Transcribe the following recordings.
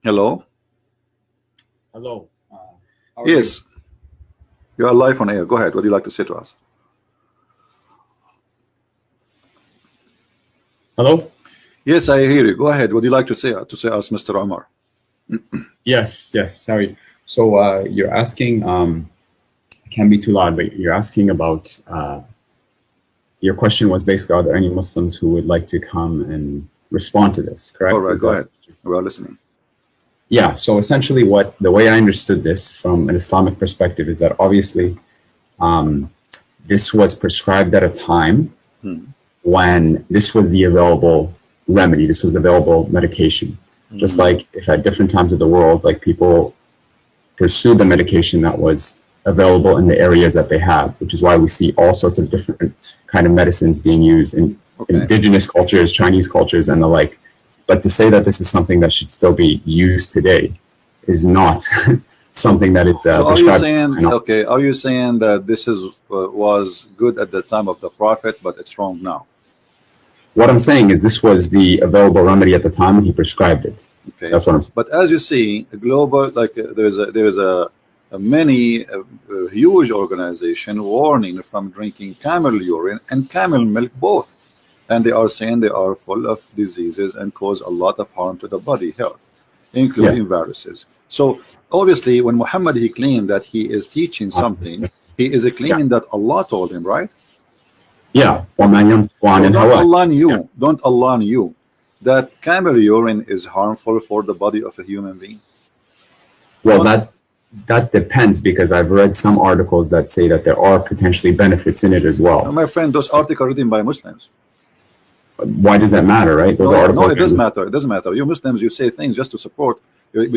Hello? Hello. How are you? Yes, you are live on air. Go ahead. What do you like to say to us? Hello? Yes, I hear you. Go ahead. What do you like to say us, Mr. Omar? Yes, yes, sorry. So you're asking, it can't be too loud, but you're asking about, your question was basically, are there any Muslims who would like to come and respond to this, correct? All right, Is go that- ahead. We are listening. Yeah, so essentially the way I understood this from an Islamic perspective is that obviously this was prescribed at a time when this was the available remedy, this was the available medication. Just like if at different times of the world, like people pursue the medication that was available in the areas that they have, which is why we see all sorts of different kind of medicines being used in indigenous cultures, Chinese cultures, and the like. But to say that this is something that should still be used today is not something that is So are you prescribed. saying, okay, are you saying that this is was good at the time of the Prophet, but it's wrong now? What I'm saying is this was the available remedy at the time when he prescribed it. Okay. That's what I'm saying. But as you see, a global, like there is a many huge organization warning from drinking camel urine and camel milk both, and they are saying they are full of diseases and cause a lot of harm to the body health, including viruses. So obviously, when Muhammad he claimed that he is teaching something, he is claiming that Allah told him, right? Yeah. So don't Allah knew that camel urine is harmful for the body of a human being? Well, that depends, because I've read some articles that say that there are potentially benefits in it as well. My friend, those articles written by Muslims. Why does that matter, right? Those articles. No, it doesn't matter. It doesn't matter. You Muslims, you say things just to support. We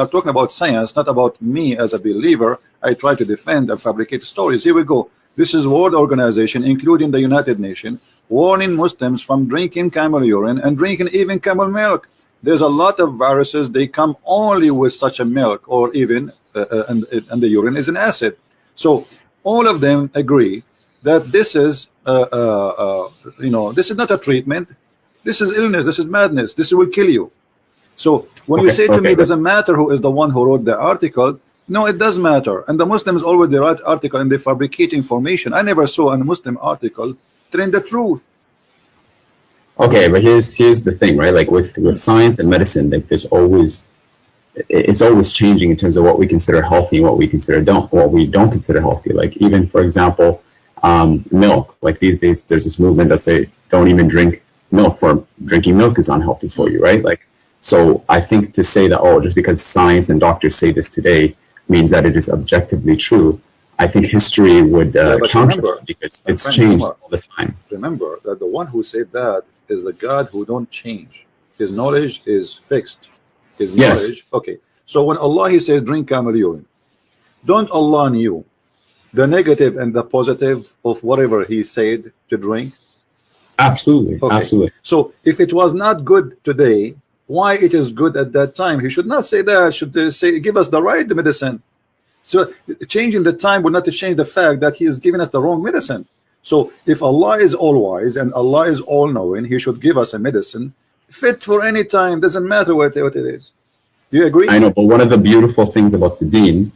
are talking about science, not about me as a believer. I try to defend and fabricate stories. Here we go. This is World Organization, including the United Nations, warning Muslims from drinking camel urine and drinking even camel milk. There's a lot of viruses. They come only with such a milk, or even and the urine is an acid. So all of them agree that this is this is not a treatment. This is illness. This is madness. This will kill you. So when you say to me, it doesn't matter who is the one who wrote the article, no, it does matter. And the Muslims always write article and they fabricate information. I never saw a Muslim article telling the truth. Okay, but here's the thing, right? Like with science and medicine, like it's always changing in terms of what we consider healthy and what we don't consider healthy. Like even, for example, milk. Like these days, there's this movement that say don't even drink milk, for drinking milk is unhealthy for you, right? Like, so I think to say that, oh, just because science and doctors say this today means that it is objectively true, I think history would counter that, because it's changed all the time. Remember that the one who said that is the God who don't change. His knowledge is fixed. His knowledge. Okay. So when Allah he says drink camel urine, don't Allah knew the negative and the positive of whatever he said to drink? Absolutely. Okay. Absolutely. So if it was not good today, why it is good at that time? He should not say that. Should say give us the right medicine. So changing the time will not change the fact that he is giving us the wrong medicine. So if Allah is all wise and Allah is all knowing, he should give us a medicine fit for any time. Doesn't matter what it is. Do you agree? I know, but one of the beautiful things about the deen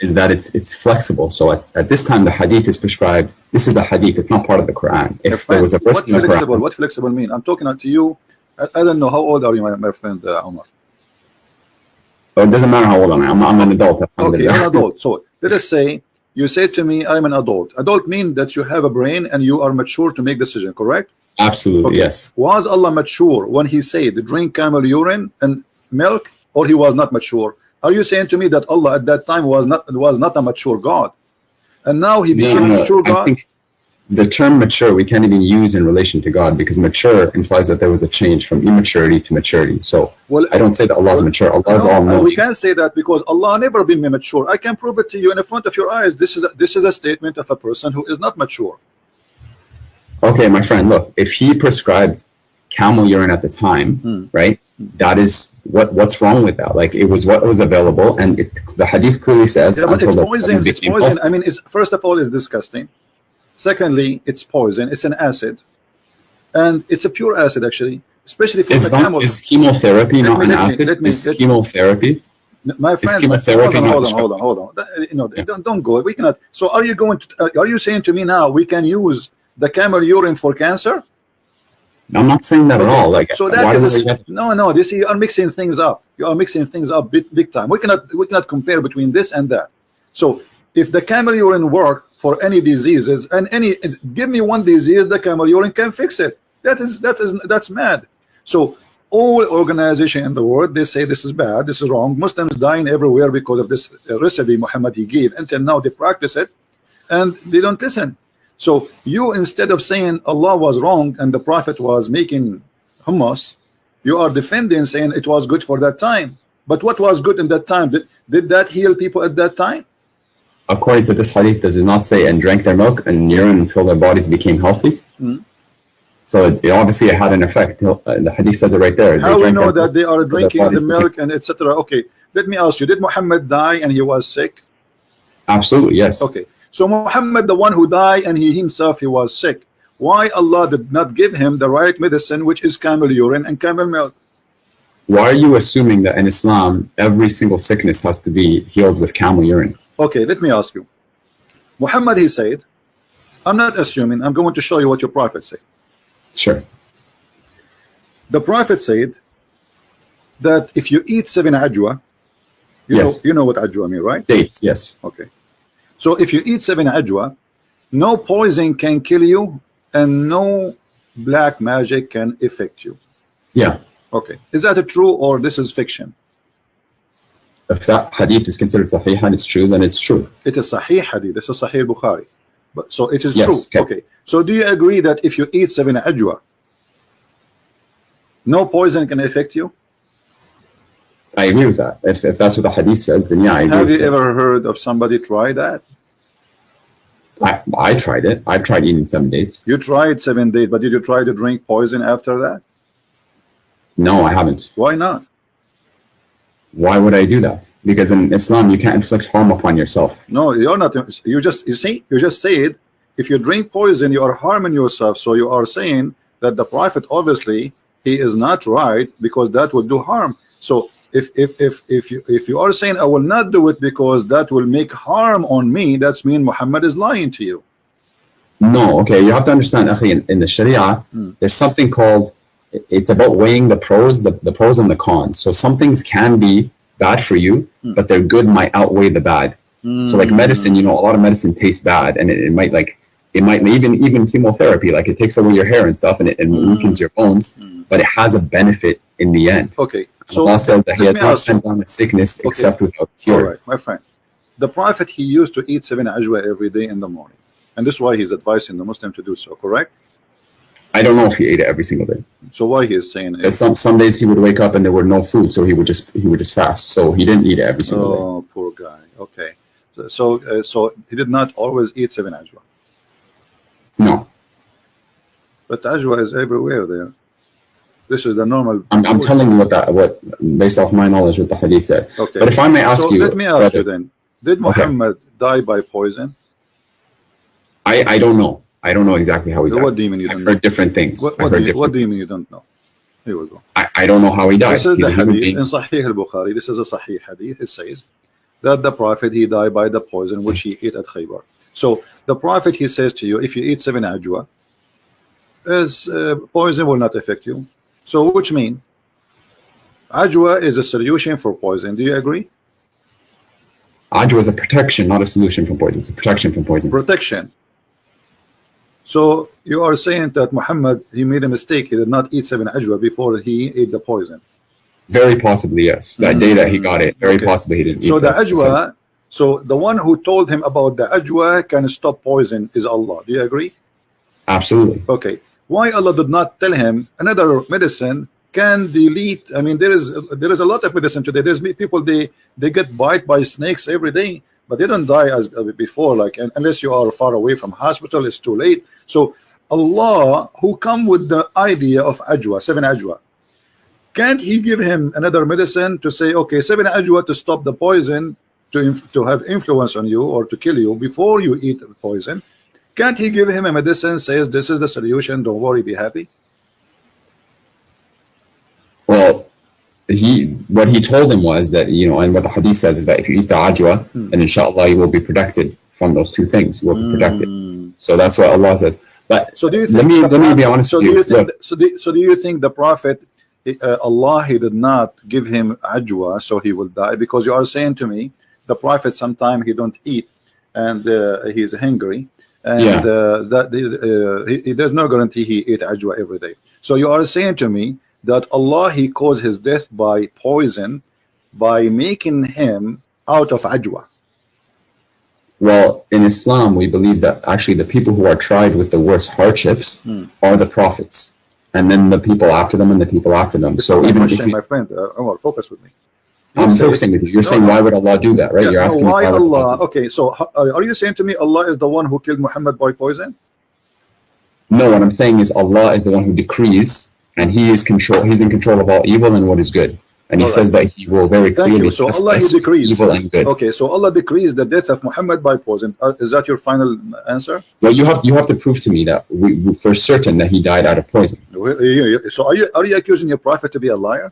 is that it's flexible. So at this time, the hadith is prescribed. This is a hadith. It's not part of the Quran. If there was a verse in the Quran, what flexible mean? I'm talking to you. I don't know. How old are you, my friend Omar? Oh, it doesn't matter how old I am. I'm an adult. Okay, you're an adult. So let us say you say to me, I'm an adult. Adult mean that you have a brain and you are mature to make decision, correct? Absolutely, yes. Was Allah mature when he said drink camel urine and milk, or he was not mature? Are you saying to me that Allah at that time was not a mature God, and now he became a mature God? I think the term mature we can't even use in relation to God, because mature implies that there was a change from immaturity to maturity. So I don't say that Allah is mature. Allah is all knowing. We can't say that because Allah never been mature. I can prove it to you in front of your eyes. This is a statement of a person who is not mature. Okay, my friend, look, if he prescribed camel urine at the time, right? That is what's wrong with that? Like, it was what was available, and the hadith clearly says. Yeah, but it's poison. It's poison. I mean, first of all, it's disgusting. Secondly, it's poison. It's an acid, and it's a pure acid actually. especially from Is the camel. is chemotherapy not an acid? Is chemotherapy? My friend, chemotherapy not hold on. You know, don't go. We cannot. So are you going to? Are you saying to me now we can use the camel urine for cancer? I'm not saying that at all. Like, so that is no. This you are mixing things up. You are mixing things up big time. We cannot compare between this and that. So if the camel urine work for any diseases and give me one disease, the camel urine can fix it. That's mad. So all organization in the world, they say this is bad, this is wrong. Muslims dying everywhere because of this recipe Muhammad he gave. Until now they practice it and they don't listen. So you, instead of saying Allah was wrong and the Prophet was making hummus, you are defending, saying it was good for that time. But what was good in that time? Did that heal people at that time? According to this hadith, they did not say and drank their milk and urine until their bodies became healthy. So it obviously had an effect. The hadith says it right there. How we know that they are drinking the milk and etc. Okay, let me ask you, did Muhammad die and he was sick? Absolutely, yes. Okay, so Muhammad, the one who died and he himself, he was sick. Why Allah did not give him the right medicine, which is camel urine and camel milk? Why are you assuming that in Islam, every single sickness has to be healed with camel urine? Okay, let me ask you. Muhammad, he said, I'm not assuming, I'm going to show you what your prophet said. Sure. The prophet said that if you eat 7 ajwa, you know what ajwa mean, right? Dates, yes. Okay. So if you eat 7 ajwa, no poison can kill you and no black magic can affect you. Yeah. Okay. Is that true or this is fiction? If that hadith is considered sahih and it's true, then it's true. It is sahih hadith. This is sahih Bukhari. But so it is yes, true. Okay. So do you agree that if you eat 7 ajwa, no poison can affect you? I agree with that. If that's what the hadith says, then yeah, I agree. Have you ever heard of somebody try that? I tried it. I've tried eating 7 dates. You tried 7 days, but did you try to drink poison after that? No, I haven't. Why not? Why would I do that? Because in Islam, you can't inflict harm upon yourself. No, you're not. You just said if you drink poison, you are harming yourself. So you are saying that the Prophet, obviously, he is not right because that would do harm. So if you are saying I will not do it because that will make harm on me, that's mean Muhammad is lying to you. No, okay, you have to understand, akhi, in the Sharia, there's something called, it's about weighing the pros, the pros and the cons. So some things can be bad for you, but their good might outweigh the bad. So like medicine, you know, a lot of medicine tastes bad, and it might even chemotherapy, like it takes away your hair and stuff, and it weakens your bones, but it has a benefit in the end. Okay. So Allah says that He has not sent down a sickness except without cure. All right, my friend. The Prophet, he used to eat 7 ajwa every day in the morning, and this is why he's advising the Muslim to do so. Correct? I don't know if he ate it every single day. So why he is saying it? Some days he would wake up and there were no food, so he would just fast. So he didn't eat it every single day. Oh, poor guy. Okay. So he did not always eat 7 ajwa. No. But ajwa is everywhere there. This is the normal. I'm telling you what based off my knowledge, what the hadith says. Okay. But if I may ask you, let me ask you then: did Muhammad die by poison? I don't know. I don't know exactly how he died. What do you mean you don't know? I've heard different things. What do you mean you don't know? Here we go. I don't know how he died. This is the hadith in Sahih al-Bukhari. This is a Sahih hadith. It says that the Prophet, he died by the poison which he ate at Khaybar. So the Prophet, he says to you, if you eat 7 ajwa, poison will not affect you. So which mean ajwa is a solution for poison. Do you agree? Ajwa is a protection, not a solution from poison. It's a protection from poison. Protection. So you are saying that Muhammad, he made a mistake. He did not eat 7 ajwa before he ate the poison. Very possibly, yes. That day that he got it, very possibly he didn't eat so the that. ajwa, so the one who told him about the ajwa can stop poison is Allah. Do you agree? Absolutely. Okay. Why Allah did not tell him another medicine can delete? I mean, there is a lot of medicine today. There's people, they get bite by snakes every day, but they don't die as before. Like unless you are far away from hospital, it's too late. So Allah, who come with the idea of ajwa, 7 ajwa, can't He give him another medicine to say, okay, 7 ajwa to stop the poison, to have influence on you or to kill you before you eat the poison? Can't He give him a medicine says this is the solution, don't worry, be happy? what he told him was that, you know, and what the hadith says is that if you eat the ajwa, then inshallah you will be protected from those two things. You will be protected. So that's what Allah says. But so do you think let me be honest with you. So do you think the Prophet, Allah, he did not give him ajwa so he will die? Because you are saying to me the Prophet sometime he don't eat and he's hungry, and there's no guarantee he eat ajwa every day. So you are saying to me that Allah, he caused his death by poison by making him out of ajwa. Well, in Islam, we believe that actually the people who are tried with the worst hardships are the prophets, and then the people after them, and the people after them. So even if my friend, Omar, focus with me. I'm focusing with you. You're saying, why would Allah do that, right? You're asking why Allah. Okay, so are you saying to me Allah is the one who killed Muhammad by poison? No, what I'm saying is Allah is the one who decrees, and He is He's in control of all evil and what is good. And He says that He will very clearly so test Allah, us he decrees evil and good. Okay, so Allah decrees the death of Muhammad by poison. Is that your final answer? Well, you have to prove to me that we for certain that he died out of poison. So are you accusing your prophet to be a liar?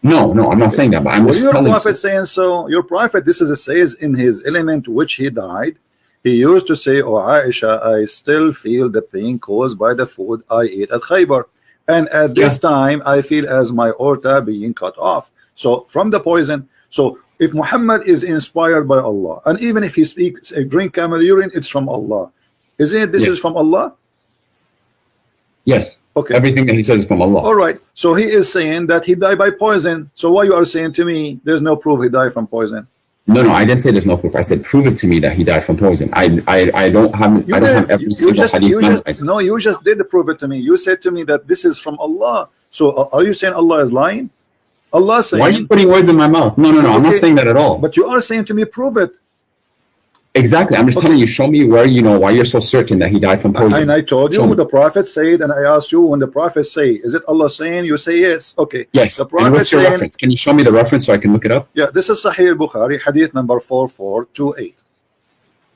No, I'm not saying that, but I'm just telling you. Your prophet saying so. Your prophet, this is says in his element which he died. He used to say, "Oh Aisha, I still feel the pain caused by the food I ate at Khaybar. And at this time, I feel as my aorta being cut off." So from the poison. So if Muhammad is inspired by Allah, and even if he speaks, drink camel urine, it's from Allah. Is it? This is from Allah? Yes. Okay. Everything that he says is from Allah. All right. So he is saying that he died by poison. So why you are saying to me there's no proof he died from poison? No, I didn't say there's no proof. I said prove it to me that he died from poison. I don't have every single hadith memorized. No, you just did prove it to me. You said to me that this is from Allah. So are you saying Allah is lying? Allah saying. Why are you putting words in my mouth? No, I'm not saying that at all. But you are saying to me, prove it. Exactly. I'm just telling you, show me where why you're so certain that he died from poison. And I told you the Prophet said, and I asked you when the Prophet say, is it Allah saying? You say yes. Okay. Yes. The Prophet and what's your reference? Can you show me the reference so I can look it up? Yeah, this is Sahih Bukhari, hadith number 4428.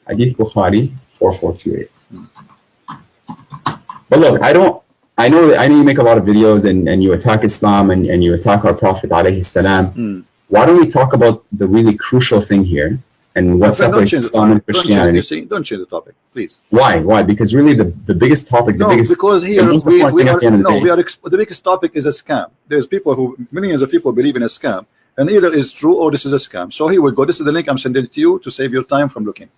Hadith Bukhari 4428. But look, I know you make a lot of videos and you attack Islam and you attack our Prophet alayhi salam. Why don't we talk about the really crucial thing here? And what separates Islam and Christianity? Don't change the topic, please. Why? Because really the biggest topic, because here the biggest topic is a scam. There's people who, millions of people believe in a scam, and either is true or this is a scam. So here we go. This is the link I'm sending to you to save your time from looking.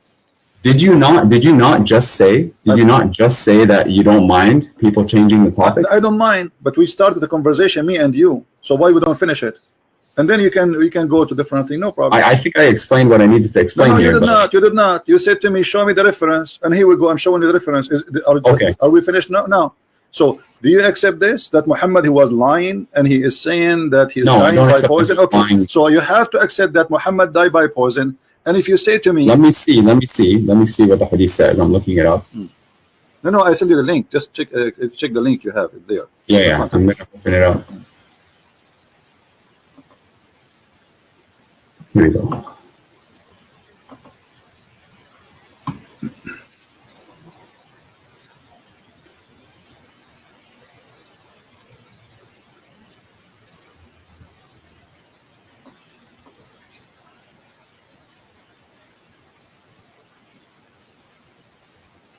Did you not just say that you don't mind people changing the topic? I don't mind, but we started the conversation, me and you. So why we don't finish it? And then we can go to different thing, no problem. I think I explained what I needed to explain here. You did not. You said to me, show me the reference, and here we go. I'm showing you the reference. Are we finished now? No. So do you accept this? That Muhammad, he was lying, and he is saying that he's dying by poison? Okay. Lying. So you have to accept that Muhammad died by poison. And if you say to me, let me see what the hadith says. I'm looking it up. No, I send you the link. Just check the link you have it there. Yeah. I'm gonna open it up. Here we go.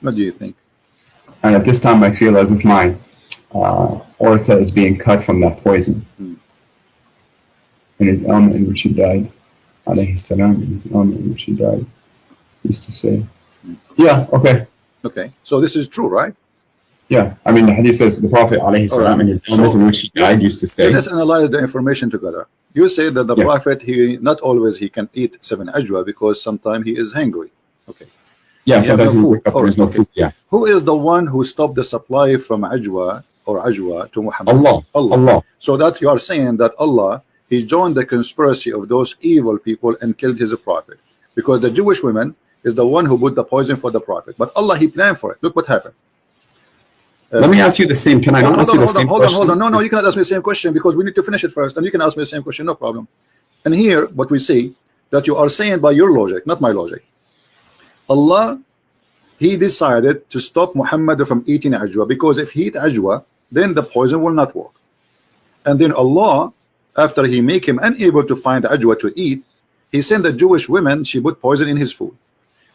What do you think? And at this time, I feel as if my aorta is being cut from that poison. In his ailment in which he died. Alayhi salam, in his ailment in which he died, used to say. Yeah, okay. Okay, so this is true, right? Yeah, I mean the hadith says the Prophet alayhi salam in his ailment in which he died used to say. Let's analyze the information together. You say that the Prophet, he not always he can eat 7 ajwa because sometimes he is hungry. Okay. Yeah, sometimes he wake up there is no food. Yeah. Who is the one who stopped the supply from ajwa to Muhammad? Allah. So that you are saying that Allah, he joined the conspiracy of those evil people and killed his prophet, because the Jewish woman is the one who put the poison for the prophet, but Allah, he planned for it. Look what happened. Let me ask you the same. Can I not ask you the same question? Hold on. No, you cannot ask me the same question because we need to finish it first, and you can ask me the same question, no problem. And here, what we see, that you are saying by your logic, not my logic. Allah, he decided to stop Muhammad from eating ajwa, because if he eat ajwa, then the poison will not work. And then Allah after he make him unable to find ajwa to eat, he sent a Jewish woman, she put poison in his food.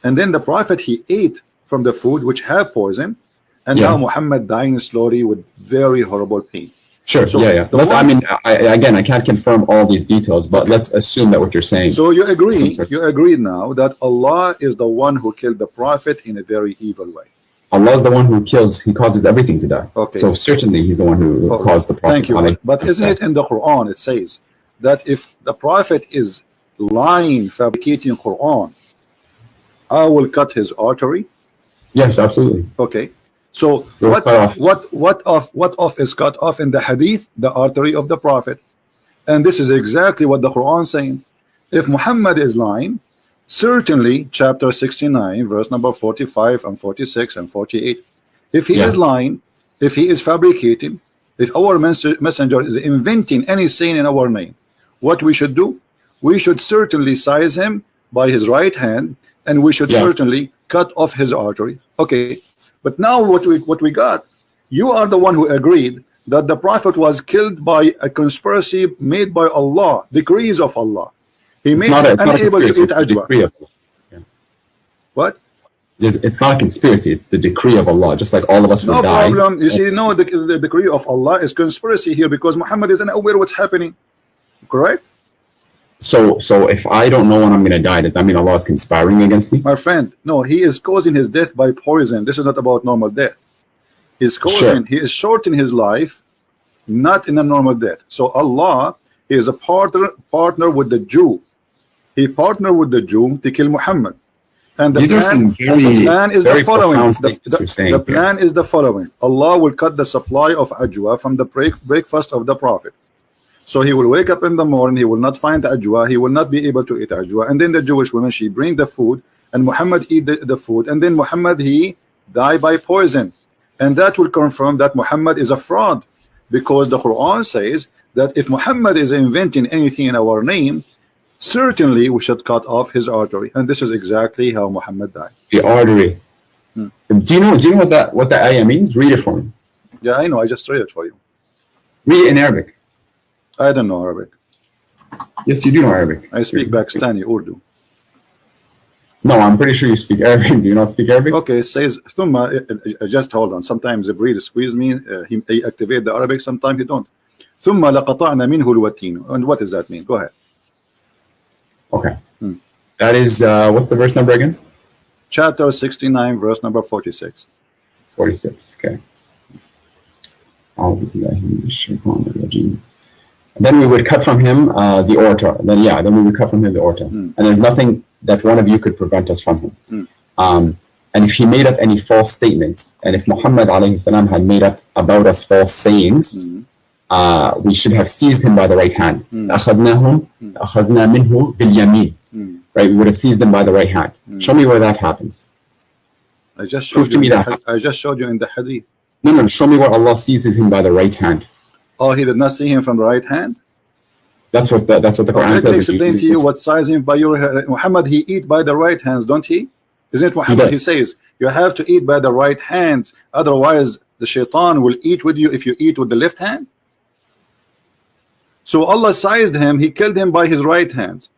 And then the Prophet, he ate from the food which have poison, and now Muhammad dying slowly with very horrible pain. Sure. So I mean, again, I can't confirm all these details, but let's assume that what you're saying. So you agree now that Allah is the one who killed the Prophet in a very evil way. Allah is the one who kills. He causes everything to die. Okay. So certainly He's the one who caused the Prophet. Thank you. But isn't it in the Quran? It says that if the Prophet is lying, fabricating Quran, I will cut his artery. Yes, absolutely. Okay. So what off is cut off in the hadith? The artery of the Prophet. And this is exactly what the Quran is saying. If Muhammad is lying, certainly chapter 69 verse number 45 and 46 and 48, if he is lying, if he is fabricating, if our messenger is inventing any saying in our name, what we should do? We should certainly seize him by his right hand, and we should certainly cut off his artery. Okay. But now what we got, you are the one who agreed that the Prophet was killed by a conspiracy made by Allah, decrees of Allah. He made him unable to eat ajwa. What? It's not a conspiracy, it's the decree of Allah, just like all of us will die. No problem. You see, no, the decree of Allah is conspiracy here because Muhammad isn't aware what's happening. Correct? So if I don't know when I'm going to die, does that mean Allah is conspiring against me? My friend, no, he is causing his death by poison. This is not about normal death. He's causing, he is shortening his life, not in a normal death. So Allah, he is a partner with the Jew. He partnered with the Jew to kill Muhammad. And the plan is the following. The plan is the following. Allah will cut the supply of ajwa from the breakfast of the Prophet. So he will wake up in the morning, he will not find the ajwa, he will not be able to eat ajwa, and then the Jewish woman, she bring the food, and Muhammad eat the food, and then Muhammad, he die by poison. And that will confirm that Muhammad is a fraud, because the Quran says that if Muhammad is inventing anything in our name, certainly we should cut off his artery. And this is exactly how Muhammad died. The artery. Do you know what that ayah means? Read it for me. Yeah, I know, I just read it for you. Read it in Arabic. I don't know Arabic. Yes, you do know Arabic. I speak Pakistani Urdu. No, I'm pretty sure you speak Arabic. Do you not speak Arabic? Okay, it says Thumma. Just hold on. Sometimes the breed squeeze me. He activate the Arabic. Sometimes he don't. Thumma laqata'na minhu alwatin. And what does that mean? Go ahead. Okay. That is what's the verse number again? Chapter 69, verse number 46. 46. Okay. Then we would cut from him the aorta. Then we would cut from him the aorta. And there's nothing that one of you could prevent us from him. And if he made up any false statements, and if Muhammad alayhi salam had made up about us false sayings, we should have seized him by the right hand. أَخَذْنَا مِنْهُ بِالْيَمِينِ. Right, we would have seized him by the right hand. Show me where that happens. I just showed you in the hadith. No, show me where Allah seizes him by the right hand. Oh, he did not see him from the right hand? That's what the Quran says. Let me explain to you what sizing by your Muhammad, he eat by the right hands, don't he? Isn't it Muhammad? He says you have to eat by the right hands, otherwise the shaitan will eat with you if you eat with the left hand. So Allah sized him, he killed him by his right hands.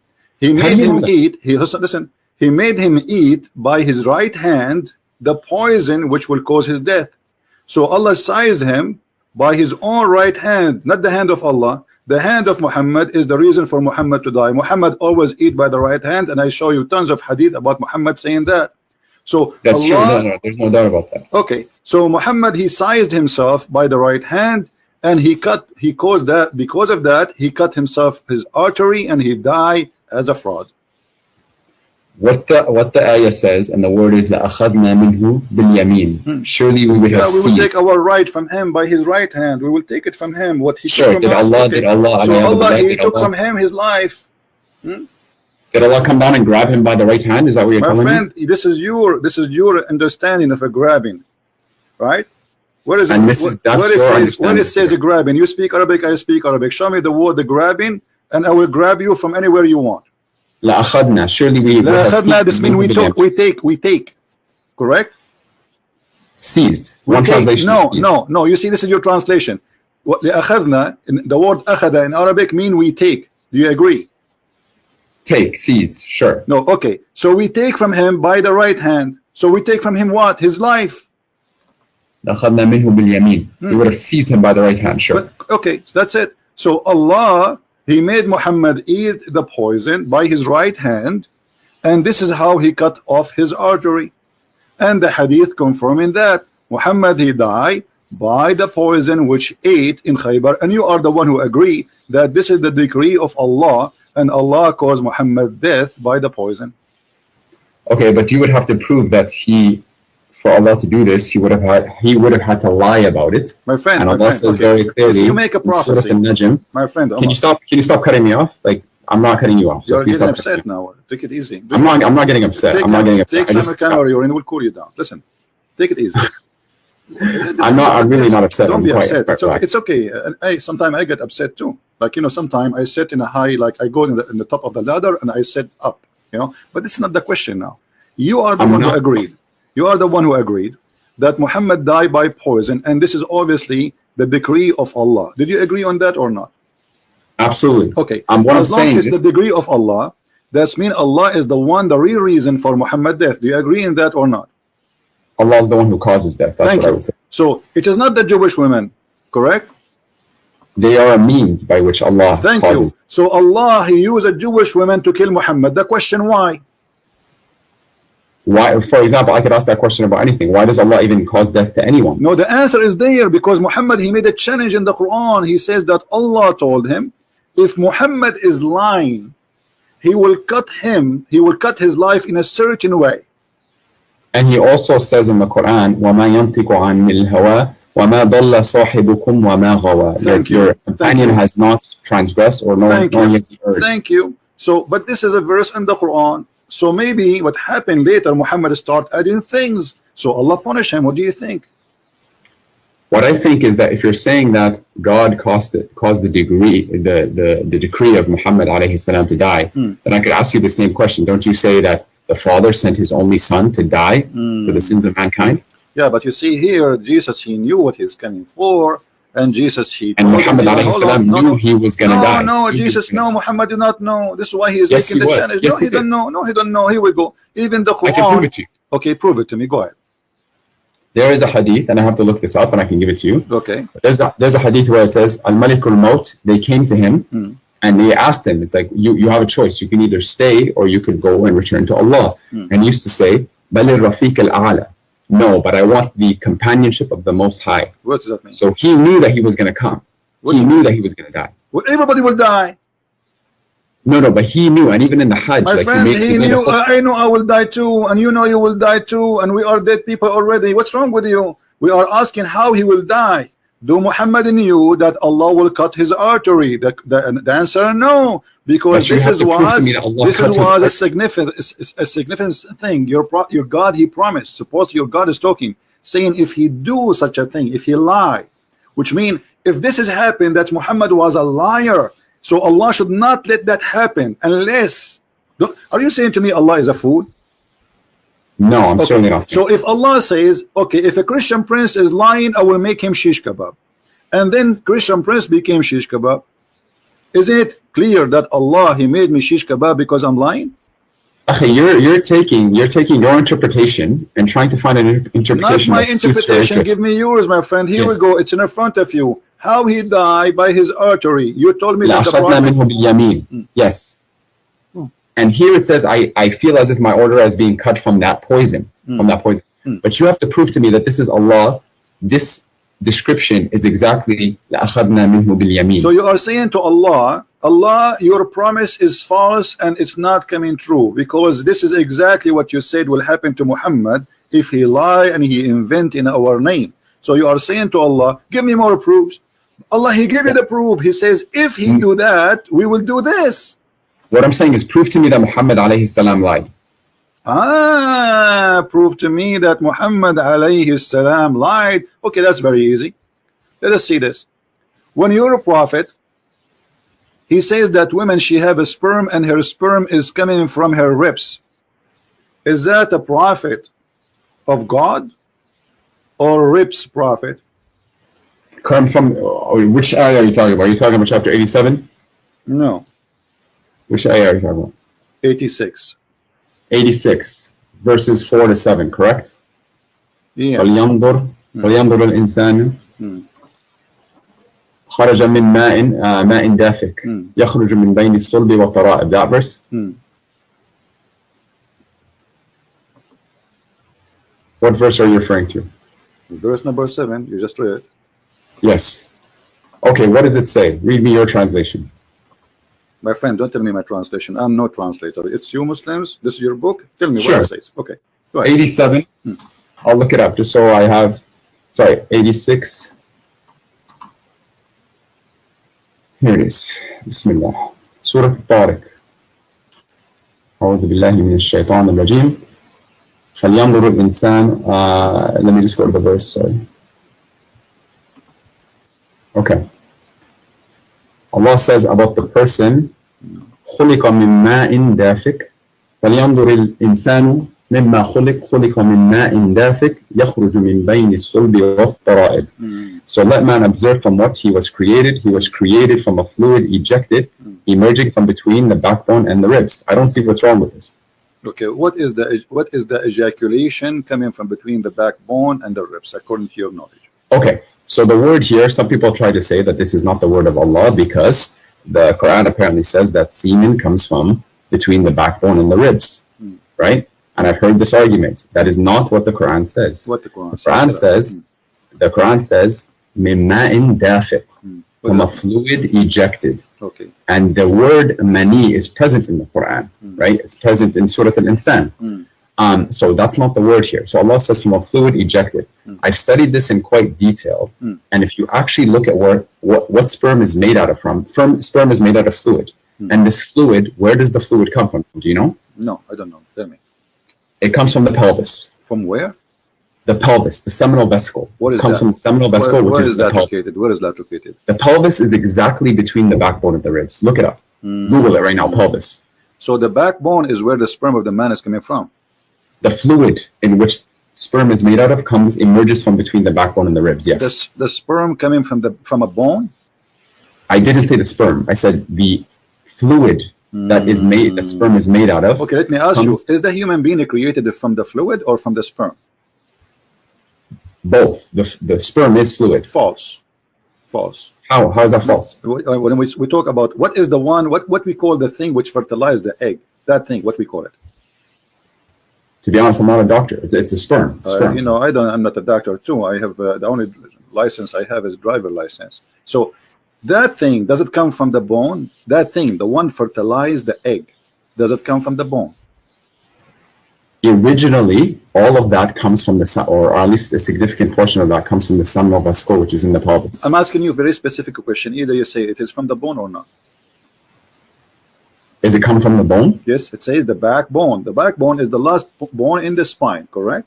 He made him eat, he made him eat by his right hand the poison which will cause his death. So Allah sized him by his own right hand, not the hand of Allah. The hand of Muhammad is the reason for Muhammad to die. Muhammad always eat by the right hand, and I show you tons of hadith about Muhammad saying that. So that's Allah, true. No, there's no doubt about that. Okay, so Muhammad, he sized himself by the right hand, and he caused that. Because of that, he cut himself his artery, and he died as a fraud. What the ayah says, and the word is لَأَخَذْنَا مِنْهُ بِالْيَمِينَ. Surely we would have seized. We will take our right from him by his right hand. We will take it from him. What he took from us. Did Allah he took from him his life. Did Allah come down and grab him by the right hand? Is that what you're telling me? My friend, this is your understanding of a grabbing, right? What is it? And when it says a grabbing, you speak Arabic, I speak Arabic. Show me the word the grabbing, and I will grab you from anywhere you want. لأخذنا. Surely we this means we take. Correct? Seized. One translation. No. You see, this is your translation. لأخذنا, the word أخذ in Arabic mean we take. Do you agree? Take, seize, sure. No, okay. So we take from him by the right hand. So we take from him what? His life. لأخذنا منه باليمين. We would have seized him by the right hand, sure. But, okay, so that's it. So Allah, he made Muhammad eat the poison by his right hand, and this is how he cut off his artery. And the hadith confirming that Muhammad, he died by the poison which ate in Khaybar, and you are the one who agree that this is the decree of Allah, and Allah caused Muhammad death by the poison. Okay, but you would have to prove that for Allah to do this, he would have had to lie about it. My friend, and Allah says very clearly, if you make a prophecy, my friend, can you stop cutting me off? Like, I'm not cutting you off. So you're getting upset now. Take it easy. I'm not getting upset. I'm not getting upset. Take some camera, and we'll cool you down. Listen, take it easy. I'm really not upset. Don't be upset. It's okay. Sometimes I get upset too. Like, sometimes I sit in a high, like I go in the top of the ladder and I sit up. But this is not the question now. You are the one who agreed. You are the one who agreed that Muhammad died by poison, and this is obviously the decree of Allah. Did you agree on that or not? Absolutely. Okay. What as long as the decree of Allah, that means Allah is the real reason for Muhammad's death. Do you agree in that or not? Allah is the one who causes death. That's what I would say. So it is not the Jewish women, correct? They are a means by which Allah causes. You. So Allah, he used a Jewish woman to kill Muhammad. The question, why? Why? For example, I could ask that question about anything. Why does Allah even cause death to anyone? No, the answer is there, because Muhammad, he made a challenge in the Quran. He says that Allah told him, if Muhammad is lying, he will cut his life in a certain way. And he also says in the Quran, وَمَا يَنْطِقُ عَنِ الْهَوَىٰ وَمَا ضَلَّ صَاحِبُكُمْ وَمَا غَوَىٰ. That your companion has not transgressed or nor has he erred. Thank you. So, but this is a verse in the Quran. So maybe what happened later, Muhammad started adding things. So Allah punished him. What do you think? What I think is that if you're saying that God caused the decree of Muhammad alayhi salam to die, then I could ask you the same question. Don't you say that the Father sent his only Son to die for the sins of mankind? Yeah, but you see here, Jesus, he knew what he's coming for, and Jesus, and Muhammad alayhi salam knew he was going to die. No, Jesus, no, Muhammad did not know. This is why he is making the challenge. Yes, no, he don't know. No, he don't know. Here we go. Even the Quran. I can prove it to you. Okay, prove it to me. Go ahead. There is a hadith, and I have to look this up, and I can give it to you. Okay. There's a hadith where it says, Al-Malikul Maut, they came to him, and they asked him, it's like, you have a choice. You can either stay, or you could go and return to Allah. And he used to say, Balir Rafiq al-A'la. No, but I want the companionship of the Most High. What does that mean? So he knew that he was going to come. He knew that he was going to die. Well, everybody will die. No, but he knew, and even in the Hajj, my friend, he knew. I know I will die too, and you know you will die too, and we are dead people already. What's wrong with you? We are asking how he will die. Do Muhammad knew that Allah will cut his artery? The answer, no, because this was a significant thing. Your God, he promised. Suppose your God is talking, saying if he do such a thing, if he lie, which means if this has happened, that Muhammad was a liar. So Allah should not let that happen unless. Are you saying to me Allah is a fool? No, I'm certainly not saying. So if Allah says, okay, if a Christian prince is lying, I will make him shish kebab, and then Christian prince became shish kebab, isn't it clear that Allah, he made me shish kebab because I'm lying? Okay, you're taking your interpretation and trying to find an interpretation. Not my interpretation. Give me yours, my friend. Here we go. It's in front of you. How he died by his artery. You told me that the Prophet. Yes. And here it says, I feel as if my order is being cut from that poison. But you have to prove to me that this is Allah. This description is exactly لَأَخَذْنَا مِنْهُ بِالْيَمِينِ. So you are saying to Allah, your promise is false and it's not coming true, because this is exactly what you said will happen to Muhammad if he lie and he invent in our name. So you are saying to Allah, give me more proofs. Allah, he give you the proof. He says, if he do that, we will do this. What I'm saying is, prove to me that Muhammad alayhi salam lied. Prove to me that Muhammad alayhi salam lied. Okay, that's very easy. Let us see this. When you're a prophet, he says that women, she have a sperm and her sperm is coming from her ribs. Is that a prophet of God or ribs prophet? Come from which ayah are you talking about? Are you talking about chapter 87? No, Which ayah are you talking about? 86. 86, verses 4 to 7, correct? Yeah. فلينظر الإنسان خرج من ماء دافق يخرج من بين الصلب والترائب. That verse? What verse are you referring to? Verse number 7, you just read. Yes. Okay, what does it say? Read me your translation. My friend, don't tell me my translation. I'm no translator. It's you Muslims. This is your book. Tell me Sure. what it says. Okay. Go ahead. 87. I'll look it up just so I have. Sorry, 86. Here it is. Bismillah. Surah Al-Tariq. أعوذ بالله من الشيطان الرجيم. فلينظر الإنسان. Let me just go to the verse. Sorry. Okay. Allah says about the person خلق من ماء دافق فلينظر الإنسان مما خلق من ماء دافق يخرج من بين الصلب والترائب. So let man observe from what he was created. He was created from a fluid ejected, emerging from between the backbone and the ribs. I don't see what's wrong with this. Okay, what is the ejaculation coming from between the backbone and the ribs, according to your knowledge? Okay, so the word here, some people try to say that this is not the word of Allah because the Quran apparently says that semen comes from between the backbone and the ribs, right? And I've heard this argument. That is not what the Quran says. What the Quran says? The Quran says, "Min ma'in dafiq," from a fluid ejected. Okay. And the word mani is present in the Quran, right? It's present in Surah Al-Insan. So that's not the word here. So Allah says from a fluid ejected. I've studied this in quite detail. And if you actually look at what sperm is made out of sperm is made out of fluid. And this fluid, where does the fluid come from? Do you know? No, I don't know. Tell me. It comes from the pelvis. From where? The pelvis, the seminal vesicle. What it comes from the seminal vesicle, where which is the pelvis. located? Where is that located? The pelvis is exactly between the backbone and the ribs. Look it up. Google it right now, pelvis. So the backbone is where the sperm of the man is coming from. The fluid in which sperm is made out of emerges from between the backbone and the ribs. Yes. The sperm coming from a bone? I didn't say the sperm. I said the fluid that is made, that sperm is made out of. Okay, let me ask you: is the human being created from the fluid or from the sperm? Both. The sperm is fluid. False. False. How is that false? When we talk about what is the one, what we call the thing which fertilizes the egg, that thing, what we call it? To be honest, I'm not a doctor. It's a sperm. You know, I'm not a doctor too. I have the only license I have is driver license. So that thing, does it come from the bone? That thing, the one fertilized the egg, does it come from the bone? Originally, all of that comes from or at least a significant portion of that comes from the seminal vesicle, which is in the pelvis. I'm asking you a very specific question. Either you say it is from the bone or not. Is it come from the bone? Yes, it says the backbone. The backbone is the last bone in the spine, correct?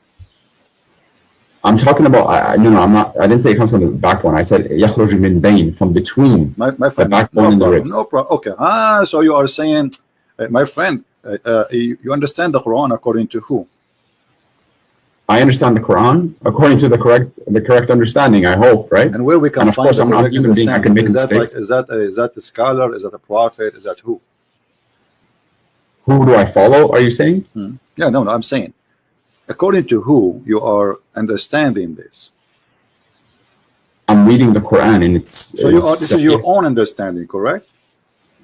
I'm talking about, no, I'm not, I didn't say it comes from the backbone. I said yakhruju min bayn, from between my friend, the backbone and the ribs. No problem. Okay. So you are saying, my friend, you understand the Quran according to who? I understand the Quran according to the correct understanding, I hope, right? And where we can and of find course, I'm not a human being. I can make mistakes. Is that a scholar? Is that a prophet? Is that who? Who do I follow? Are you saying? Yeah, no, I'm saying, according to who you are understanding this. I'm reading the Quran, and it's so this is your own understanding, correct?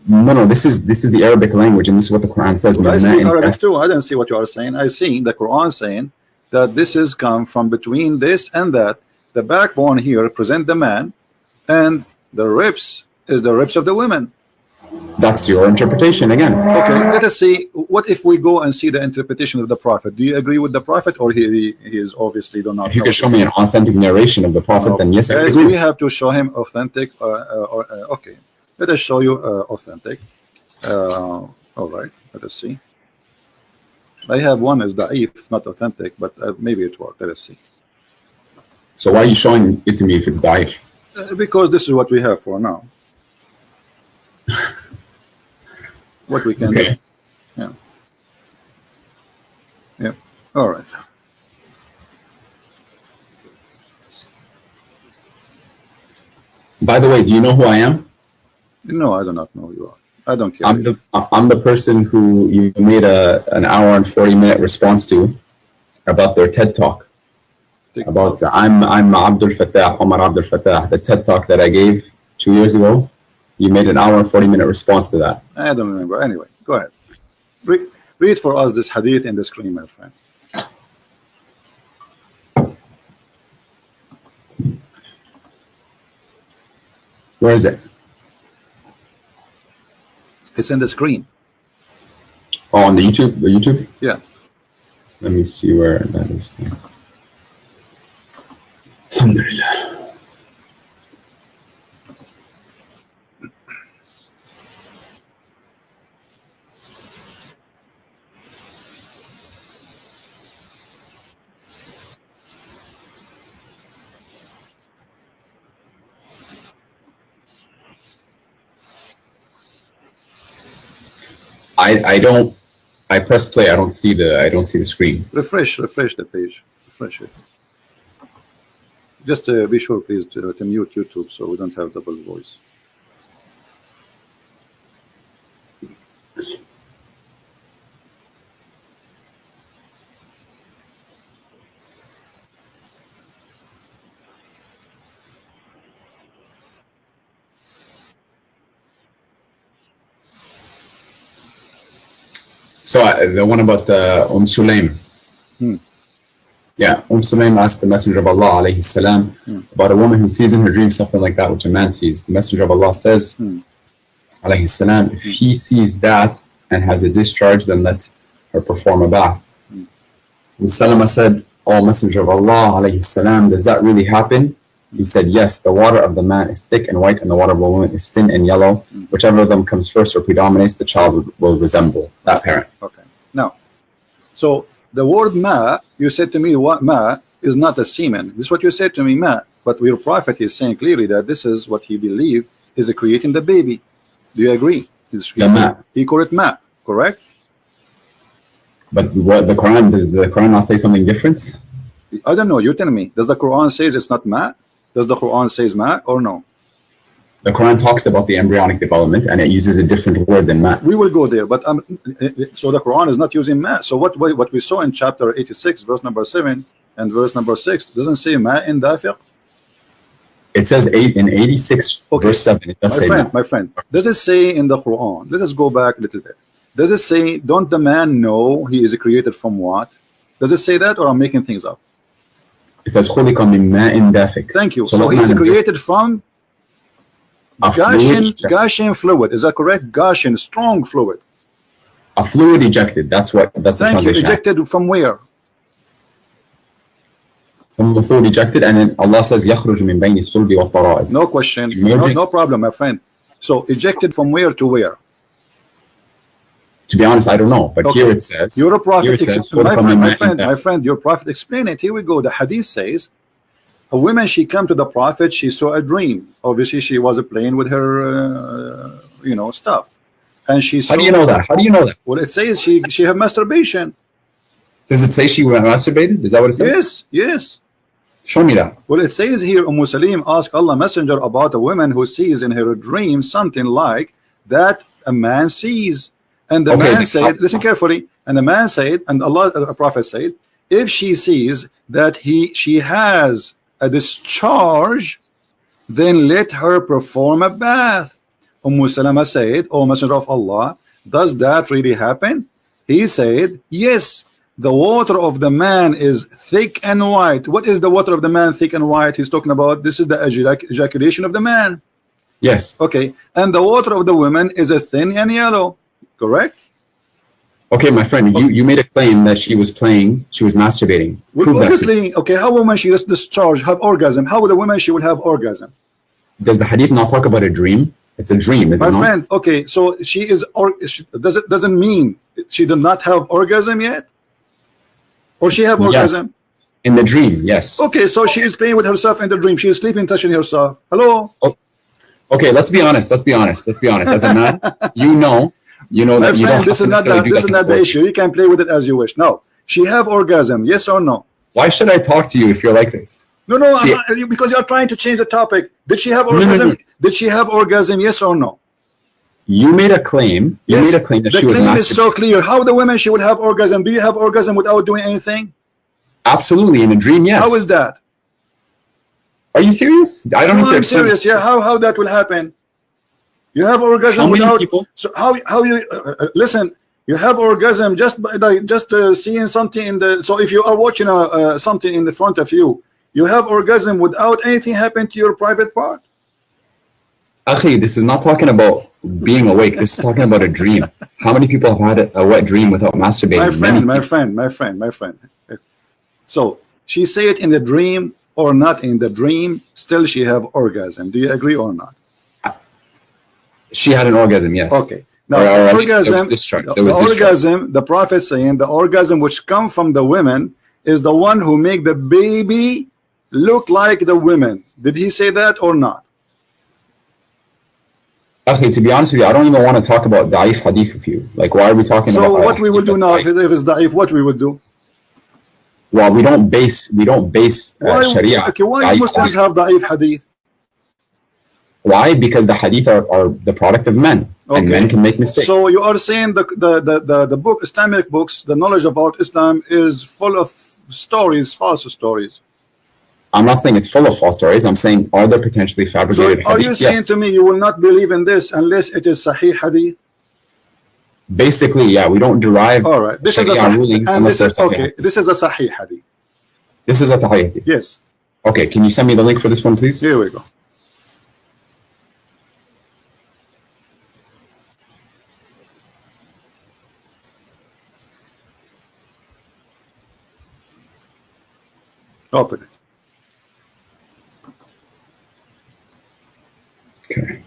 No, this is the Arabic language, and this is what the Quran says. Well, I speak Arabic too. I didn't see what you are saying. I see the Quran saying that this is come from between this and that. The backbone here represent the man, and the ribs is the ribs of the women. That's your interpretation again. Okay, let us see. What if we go and see the interpretation of the Prophet? Do you agree with the Prophet, or he is obviously do not? If you can show me an authentic narration of the Prophet, then yes, I agree. We have to show him authentic. Okay, let us show you authentic. All right, let us see. I have one is da'if, not authentic, but maybe it worked. Let us see. So why are you showing it to me if it's da'if? Because this is what we have for now. What we can do. Yeah. All right. By the way, do you know who I am? No, I do not know who you are. I don't care. I'm the person who you made an hour and 40-minute response to about their TED Talk. About I'm Abdul Fattah, Omar Abdul Fattah, the TED Talk that I gave 2 years ago. You made an hour and 40-minute response to that. I don't remember. Anyway, go ahead. Read for us this hadith in the screen, my friend. Where is it? It's in the screen. Oh, on the YouTube? The YouTube? Yeah. Let me see where that is. Alhamdulillah. I press play. I don't see the screen. Refresh the page. Refresh it. Just be sure, please, to mute YouTube so we don't have double voice. So the one about Sulaim. Yeah, Sulaim asked the Messenger of Allah alayhi salam about a woman who sees in her dream something like that which a man sees. The Messenger of Allah says alayhi salam, if he sees that and has a discharge, then let her perform a bath. Salama said, "Oh Messenger of Allah alayhi salam, does that really happen?" He said, "Yes, the water of the man is thick and white, and the water of a woman is thin and yellow. Whichever of them comes first or predominates, the child will resemble that parent." Okay. Now, so the word ma, you said to me, what ma is not a semen. This is what you said to me, ma. But your prophet is saying clearly that this is what he believed is creating the baby. Do you agree? He called it ma, correct? But what the Quran, does the Quran not say something different? I don't know. You tell me. Does the Quran says it's not ma? Does the Quran says ma or no? The Quran talks about the embryonic development and it uses a different word than ma. We will go there, but so the Quran is not using ma. So what we saw in chapter 86, verse number 7 and verse number 6 doesn't say ma in dafiq. It says in 86 verse 7. It does say ma. My friend, does it say in the Quran? Let us go back a little bit. Does it say, don't the man know he is created from what? Does it say that, or I'm making things up? It says خُلِقَ مِن مَاءٍ دَافِقٍ. Thank you. So he's created from gushing fluid. Is that correct? Gushing, strong fluid. A fluid ejected. That's the Thank you. Ejected from where? From the fluid ejected, and then Allah says يَخْرُجُ مِن بَيْنِ الصُّلْبِ وَالتَّرَائِبِ. No question. No problem, my friend. So ejected from where to where? To be honest, I don't know. But here it says. You're a prophet. My friend, your prophet explain it. Here we go. The hadith says, a woman, she came to the prophet, she saw a dream. Obviously, she was playing with her, stuff. And she saw. How do you know that? How do you know that? Well, it says she had masturbation. Does it say she masturbated? Is that what it says? Yes. Show me that. Well, it says here, Salim asked Allah Messenger about a woman who sees in her dream something like that a man sees. And the man said, listen carefully, and the man said, and Allah, the Prophet said, if she sees that she has a discharge, then let her perform a bath. Salama said, "O Messenger of Allah, does that really happen?" He said, yes, the water of the man is thick and white. What is the water of the man thick and white? He's talking about, this is the ejaculation of the man. Yes. Okay, and the water of the woman is a thin and yellow. Correct? Okay, my friend, you made a claim that she was masturbating. Well, obviously, okay, how woman she just discharge, have orgasm? How would a woman she will have orgasm? Does the hadith not talk about a dream? It's a dream, isn't it? My friend, okay, so she is, doesn't mean she did not have orgasm yet? Or she have orgasm? Yes. In the dream, yes. Okay, so she is playing with herself in the dream. She is sleeping, touching herself. Hello? Oh, okay, let's be honest. As a man, you know that you don't. This is not the issue. You can play with it as you wish. No, she have orgasm. Yes or no? Why should I talk to you if you're like this? No, no, See, because you are trying to change the topic. Did she have no, orgasm? no. Did she have orgasm? Yes or no? You made a claim. You Yes. made a claim that The she was claim is masturbating. so clear. How the women she would have orgasm? Do you have orgasm without doing anything? Absolutely, in a dream, yes. How is that? Are you serious? I don't No, have to I'm explain serious. this. Yeah, how that will happen? You have orgasm How many without. people? So how you listen? You have orgasm just by seeing something in the. So if you are watching something in the front of you, you have orgasm without anything happen to your private part. Akhi, this is not talking about being awake. This is talking about a dream. How many people have had a wet dream without masturbating? My friend. So she say it in the dream or not in the dream, still she have orgasm. Do you agree or not? She had an orgasm, yes. Okay. Now Or the at least there was orgasm, discharge. the There was discharge. orgasm, the prophet saying the orgasm which come from the women is the one who make the baby look like the women. Did he say that or not? Okay, to be honest with you, I don't even want to talk about da'if hadith with you. Like, why are we talking about? So what we will do now, if Da'if? it's da'if, what we will do? Well, we don't base Why, Sharia. okay, why da'if Muslims hadith. have da'if hadith? Why? Because the hadith are the product of men, and men can make mistakes. So you are saying the book, Islamic books, the knowledge about Islam is full of stories, false stories. I'm not saying it's full of false stories. I'm saying, are there potentially So fabricated are hadith? you saying Yes. to me you will not believe in this unless it is Sahih hadith? Basically, yeah, we don't derive All right, this is a Sharia Sahih, rulings and unless this they're is Sahih. okay. This is a Sahih hadith. This is a Sahih hadith. Yes, Okay, can you send me the link for this one, please? here we go. Open it. Okay.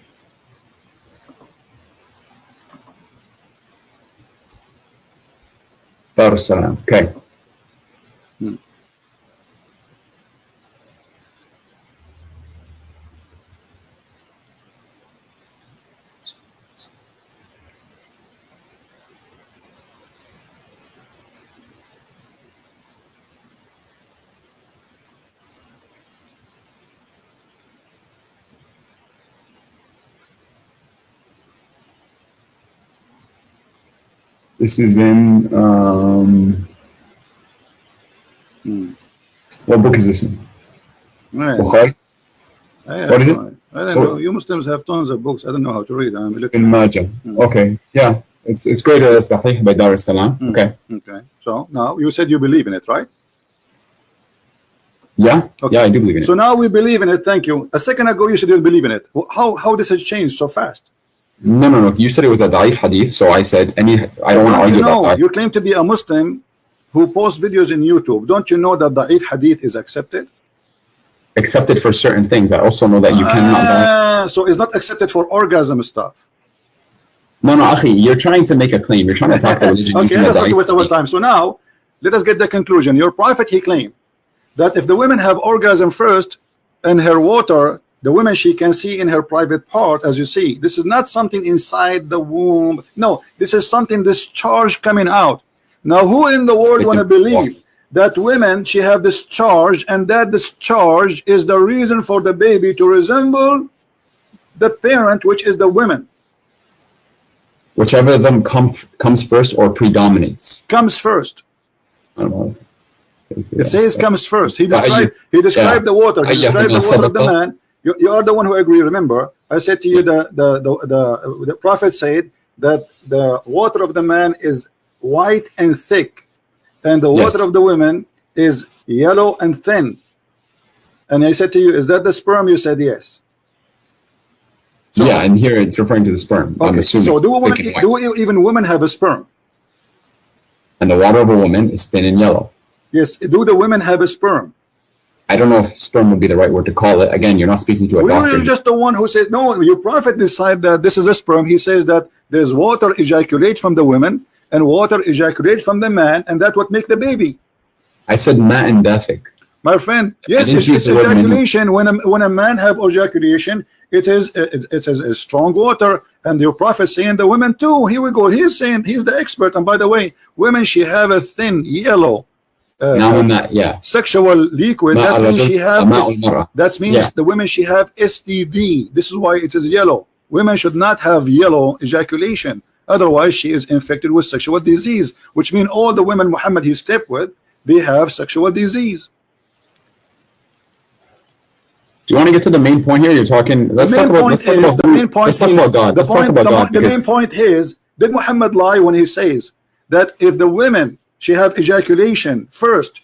Dar es Salaam. Okay. This is in what book is this in? Right. Bukhari? What is it? I don't know. You Muslims have tons of books. I don't know how to read. I'm looking. In Majah. Okay. Yeah. It's great. Sahih by Dar es Salaam. Okay. Okay. So now you said you believe in it, right? Yeah. Okay. Yeah, I do believe in it. So now we believe in it. Thank you. A second ago you said you believe in it. How this has changed so fast? No. You said it was a da'if hadith, so I said I don't want to argue about that. You claim to be a Muslim who posts videos in YouTube. Don't you know that da'if hadith is accepted? Accepted for certain things. I also know that you cannot. So it's not accepted for orgasm stuff. No, Akhi, you're trying to make a claim. You're trying to attack the religion Okay, using the let's not da'if waste our hadith. time. So now let us get the conclusion. Your prophet, he claimed that if the women have orgasm first in her water, the woman she can see in her private part, as you see. This is not something inside the womb. No, this is something discharge coming out. Now, who in the world want to believe that women she have discharge, and that discharge is the reason for the baby to resemble the parent, which is the women? Whichever of them comes first or predominates. Comes first. I don't know. It says comes first. He described the water. He described the water of the man. You are the one who agree. Remember, I said to you the prophet said that the water of the man is white and thick, and the water of the women is yellow and thin. And I said to you, is that the sperm? You said yes. So, yeah, and here it's referring to the sperm. Okay. I'm assuming. So do even women have a sperm? And the water of a woman is thin and yellow. Yes. Do the women have a sperm? I don't know if sperm would be the right word to call it. Again, you're not speaking to a doctor. You're just the one who said, no, your prophet decided that this is a sperm. He says that there's water ejaculate from the women and water ejaculate from the man, and that's what make the baby. I said ma'an dafiq. My friend, yes, it's ejaculation. When a man have ejaculation, it is a strong water, and your prophet saying the women too. Here we go. He's saying he's the expert. And by the way, women she have a thin yellow نعم الماء. Yeah. sexual liquid, ماء that means الرجل she have وماء المرأة. that means Yeah. the women she have STD. This is why it is yellow. Women should not have yellow ejaculation, otherwise she is infected with sexual disease, which means all the women Muhammad he slept with, they have sexual disease. Do you want to get to the main point here? You're talking. Let's talk about. Let's talk about. Let's talk about God. Let's talk about God. The main point is, did Muhammad lie when he says that if the women she have ejaculation first,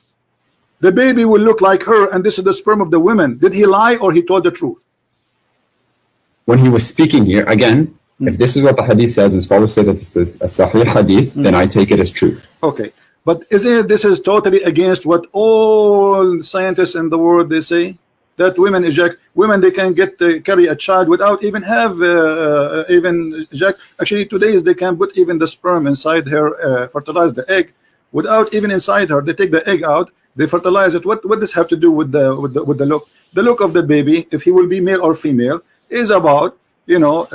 the baby will look like her, and this is the sperm of the women? Did he lie or he told the truth? When he was speaking here, again, if this is what the hadith says, and scholars say that this is a sahih hadith, then I take it as truth. Okay, but isn't it, this is totally against what all scientists in the world they say? That women they can get carry a child without even have actually today they can put even the sperm inside her, fertilize the egg without even inside her. They take the egg out, they fertilize it. What does have to do with the look? The look of the baby, if he will be male or female, is about, you know,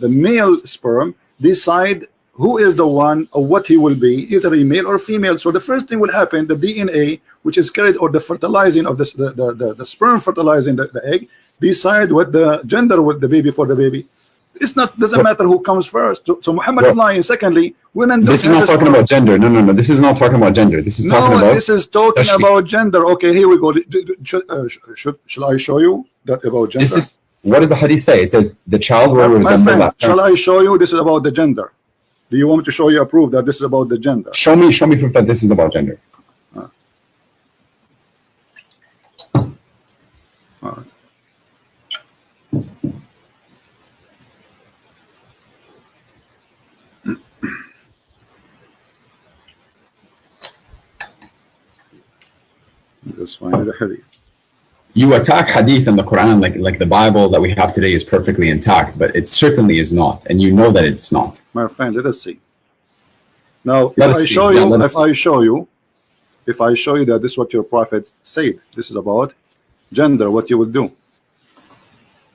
the male sperm decide who is the one or what he will be, either a male or female. So the first thing will happen, the DNA which is carried, or the fertilizing of the sperm fertilizing the egg, decide what the gender with the baby for the baby. It's not, doesn't matter who comes first. So Muhammad is lying. Secondly, women. This is not talking about gender. No. This is not talking about gender. This is talking about. This is talking about gender. Okay, here we go. Shall I show you that about gender? This is, what does the hadith say? It says the child will resemble that. Shall I show you? This is about the gender. Do you want me to show you a proof that this is about the gender? Show me proof that this is about gender. All right. Let's find the hadith. You attack hadith in the Quran like the Bible that we have today is perfectly intact, but it certainly is not, and you know that it's not. My friend, let us see. Now, if I show you that this is what your prophet said, this is about gender, what you will do?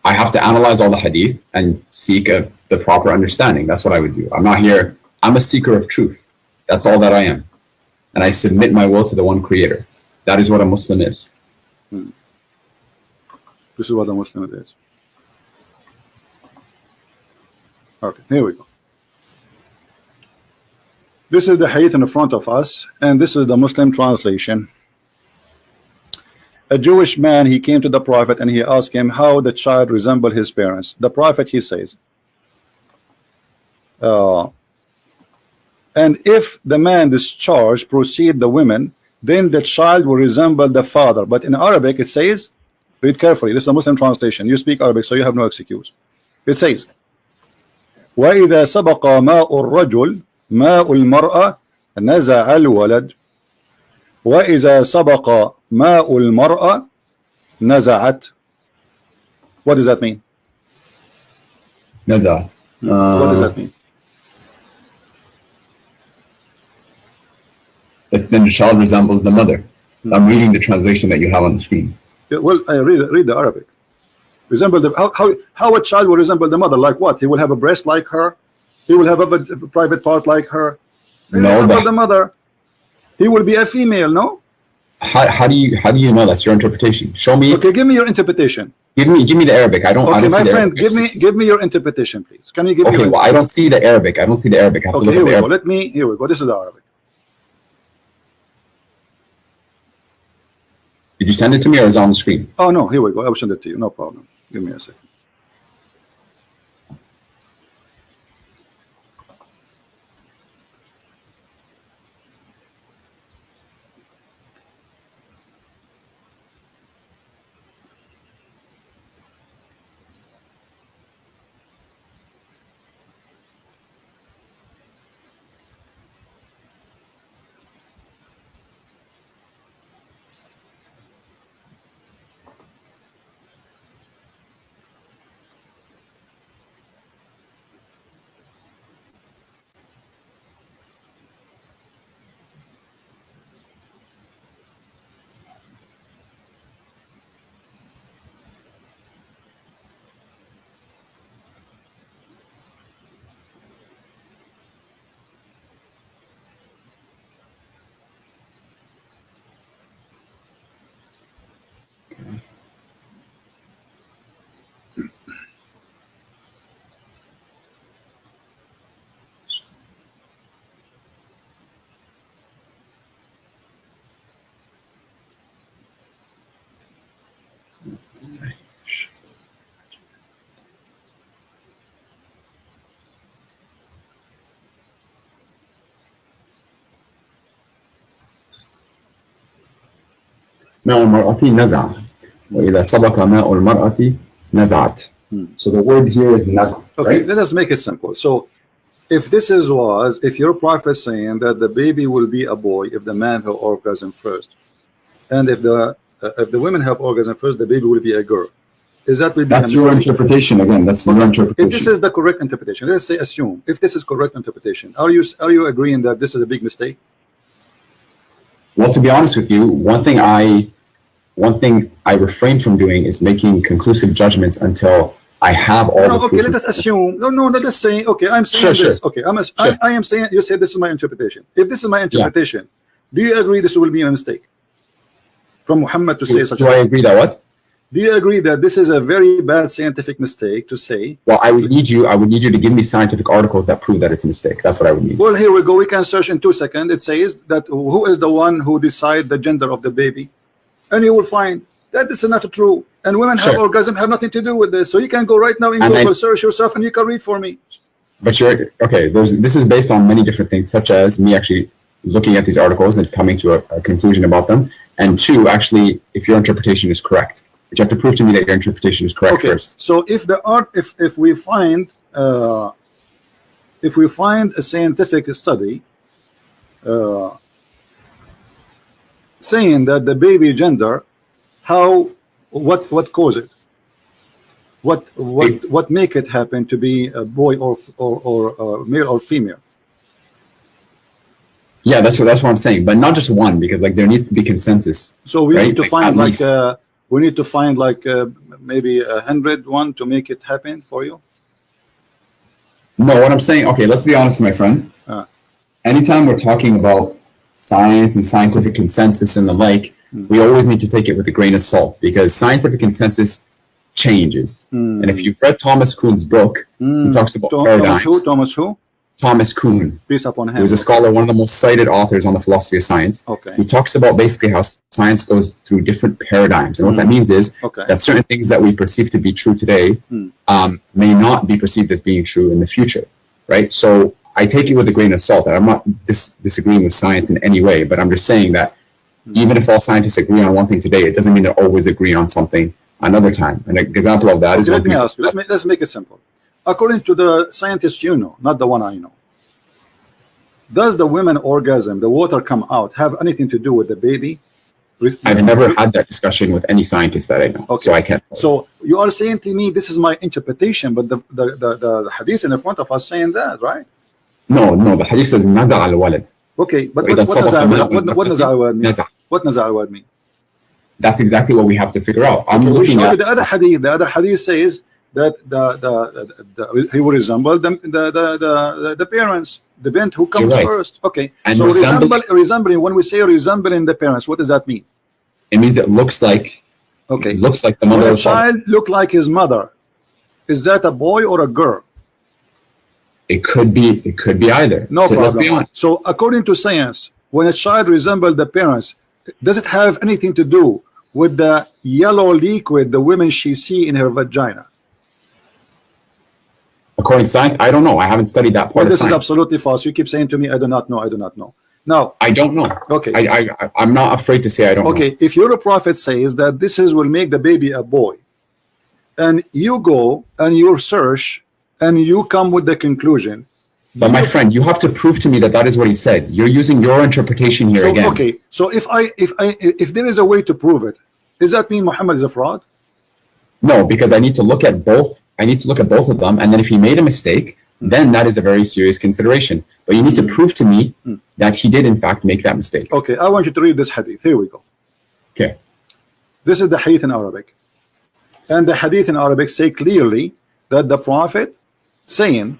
I have to analyze all the hadith and seek the proper understanding. That's what I would do. I'm not here. I'm a seeker of truth. That's all that I am. And I submit my will to the one creator. That is what a Muslim is. This is what a Muslim is. Okay, here we go. This is the hadith in front of us, and this is the Muslim translation. A Jewish man, he came to the prophet and he asked him how the child resembled his parents. The prophet, he says, and if the man discharge proceed the women, then the child will resemble the father. But in Arabic it says, read carefully, this is a Muslim translation, you speak Arabic so you have no excuse. It says, وَإِذَا سَبَقَ مَاءُ الرَّجُلِ مَاءُ الْمَرْأَةِ نَزَعَ الْوَلَدِ وَإِذَا سَبَقَ مَاءُ الْمَرْأَةِ نَزَعَتْ. What does that mean? Nazat. What does that mean? Then the child resembles the mother. I'm reading the translation that you have on the screen. Yeah, well, I read the Arabic. Resemble the how a child will resemble the mother? Like what? He will have a breast like her. He will have a private part like her. He resemble the mother. He will be a female, no? How do you know? That's your interpretation. Show me. Okay, give me your interpretation. Give me the Arabic. I don't. Okay, I don't my see friend, the give me your interpretation, please. Can you give me? Okay, well, I don't see the Arabic. I don't see the Arabic. I have to look here at we the go. Arabic. Here we go. This is the Arabic. Did you send it to me or is it on the screen? Oh no, here we go. I will send it to you. No problem. Give me a second. ماء المرأة نزع وإذا سبق ماء المرأة نزعت. So the word here is نزع. Okay, right? let us make it simple. So if if your prophet saying that the baby will be a boy if the man have orgasm first, and if the women have orgasm first, the baby will be a girl. Is that will be That's your interpretation again. That's your interpretation. If this is the correct interpretation, let's say assume if this is correct interpretation, are you agreeing that this is a big mistake? Well, to be honest with you, one thing I refrain from doing is making conclusive judgments until I have all the okay, proof. let us assume. No, let us say. Okay, I'm saying Sure, this. sure. Okay, Sure. I am saying. You say this is my interpretation. If this is my interpretation, do you agree this will be a mistake from Muhammad to say such? Do I agree that what? Do you agree that this is a very bad scientific mistake to say? Well, I would need you to give me scientific articles that prove that it's a mistake. That's what I would need. Well, here we go. We can search in 2 seconds. It says that who is the one who decide the gender of the baby, and you will find that this is not true. And women have orgasm have nothing to do with this. So you can go right now in Google, search yourself, and you can read for me. But you're okay. This is based on many different things, such as me actually looking at these articles and coming to a conclusion about them, and two, actually, if your interpretation is correct. But you have to prove to me that your interpretation is correct first. So if we find a scientific study saying that the baby gender, what cause it? What make it happen to be a boy or male or female? Yeah, that's what I'm saying. But not just one, because like there needs to be consensus. So we need to find we need to find maybe 101 to make it happen for you. No, what I'm saying, okay, let's be honest, my friend. Anytime we're talking about science and scientific consensus and the like, we always need to take it with a grain of salt, because scientific consensus changes. And if you've read Thomas Kuhn's book, he talks about paradigms. Thomas who? Thomas Kuhn. Peace upon him. He was a scholar, one of the most cited authors on the philosophy of science. Okay. He talks about basically how science goes through different paradigms. And what that means is that certain things that we perceive to be true today may not be perceived as being true in the future, right? So I take it with a grain of salt. I'm not disagreeing with science in any way, but I'm just saying that even if all scientists agree on one thing today, it doesn't mean they always agree on something another time. An example of that is let me ask you. Let's make it simple. According to the scientists you know, not the one I know, does the women orgasm, the water come out, have anything to do with the baby? I've never had that discussion with any scientist that I know, so I can't. So you are saying to me, this is my interpretation, but the hadith in the front of us saying that, right? No, the hadith says naza al-walad. Okay, but what does naza al-walad mean? What naza al-walad mean? That's exactly what we have to figure out. I'm looking at the other hadith. The other hadith says that he will resemble the parents, the bint who comes first. Okay, and so resembling. When we say resembling the parents, what does that mean? It means it looks like. Okay, it looks like the mother. When a child look like his mother, is that a boy or a girl? It could be. It could be either. No problem. Let's be honest. So according to science, when a child resembles the parents, does it have anything to do with the yellow liquid the women she see in her vagina? According to science, I don't know. I haven't studied that part of this science. Is absolutely false. You keep saying to me, I do not know. I do not know. Now, I don't know. Okay. I'm not afraid to say I don't know. Okay, if your prophet says that this will make the baby a boy, and you go and you search and you come with the conclusion. But my friend, you have to prove to me that is what he said. You're using your interpretation here again. Okay, so if there is a way to prove it, does that mean Muhammad is a fraud? No, because I need to look at both. I need to look at both of them, and then if he made a mistake, then that is a very serious consideration. But you need to prove to me that he did in fact make that mistake. Okay, I want you to read this hadith. Here we go. Okay. This is the hadith in Arabic. And the hadith in Arabic say clearly that the prophet saying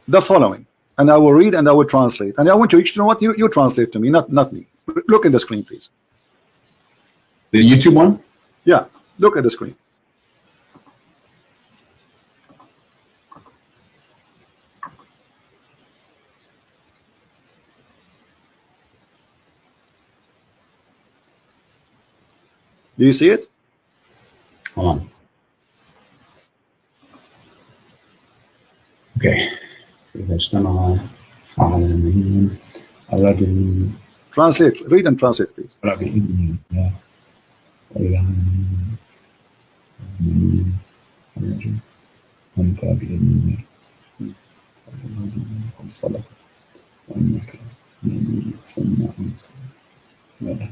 the following, and I will read and I will translate. And I want you to know what you translate to me, not me. Look at the screen, please. The YouTube one? Yeah, look at the screen. Do you see it? Hold on. Okay. Translate. Read and translate, please. أنت بإذن الله وأنك ثم أمسك لها.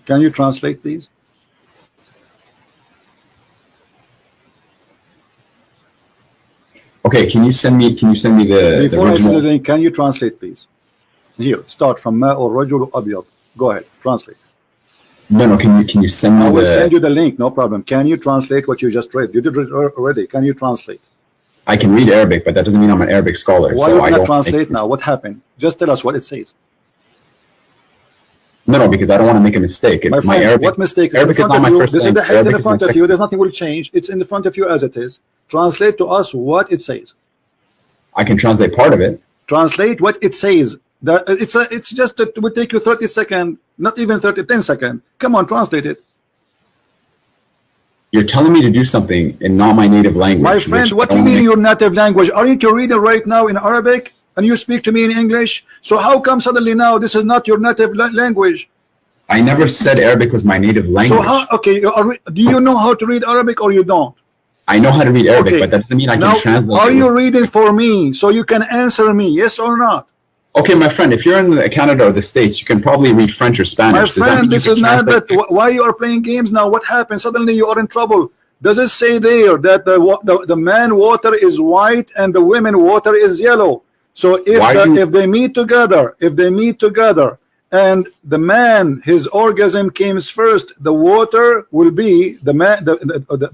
Can you translate these? Okay, can you send me the Before I send original? the link, can you translate please? Here, start from Ma or Rajul Abyad. Go ahead, translate. No, can you send me I will the? send you the link, no problem. Can you translate what you just read? You did it already. Can you translate? I can read Arabic, but that doesn't mean I'm an Arabic scholar. Why so you I cannot don't translate now? What happened? Just tell us what it says. No, because I don't want to make a mistake. My friend, Arabic, what mistake? Arabic is not my first This is language. the hadith in Arabic is my front of second. you. There's nothing will change. It's in the front of you as it is. Translate to us what it says. I can translate part of it. Translate what it says. That it's just it will take you 30 seconds, not even 10 seconds. Come on, translate it. You're telling me to do something in not my native language. My friend, what do you mean your native language? Aren't you reading right now in Arabic and you speak to me in English? So how come suddenly now this is not your native language? I never said Arabic was my native language. So how? Okay, do you know how to read Arabic or you don't? I know how to read Arabic, Okay. but that doesn't mean I Now, can translate. are you reading for me so you can answer me? Yes or not? Okay, my friend, if you're in Canada or the States, you can probably read French or Spanish. My Does that mean friend, you this can is not translate that. text? Why you are playing games now? What happened? Suddenly you are in trouble. Does it say there that the man water is white and the women water is yellow? So if they meet together, and the man, his orgasm comes first, the water will be the man.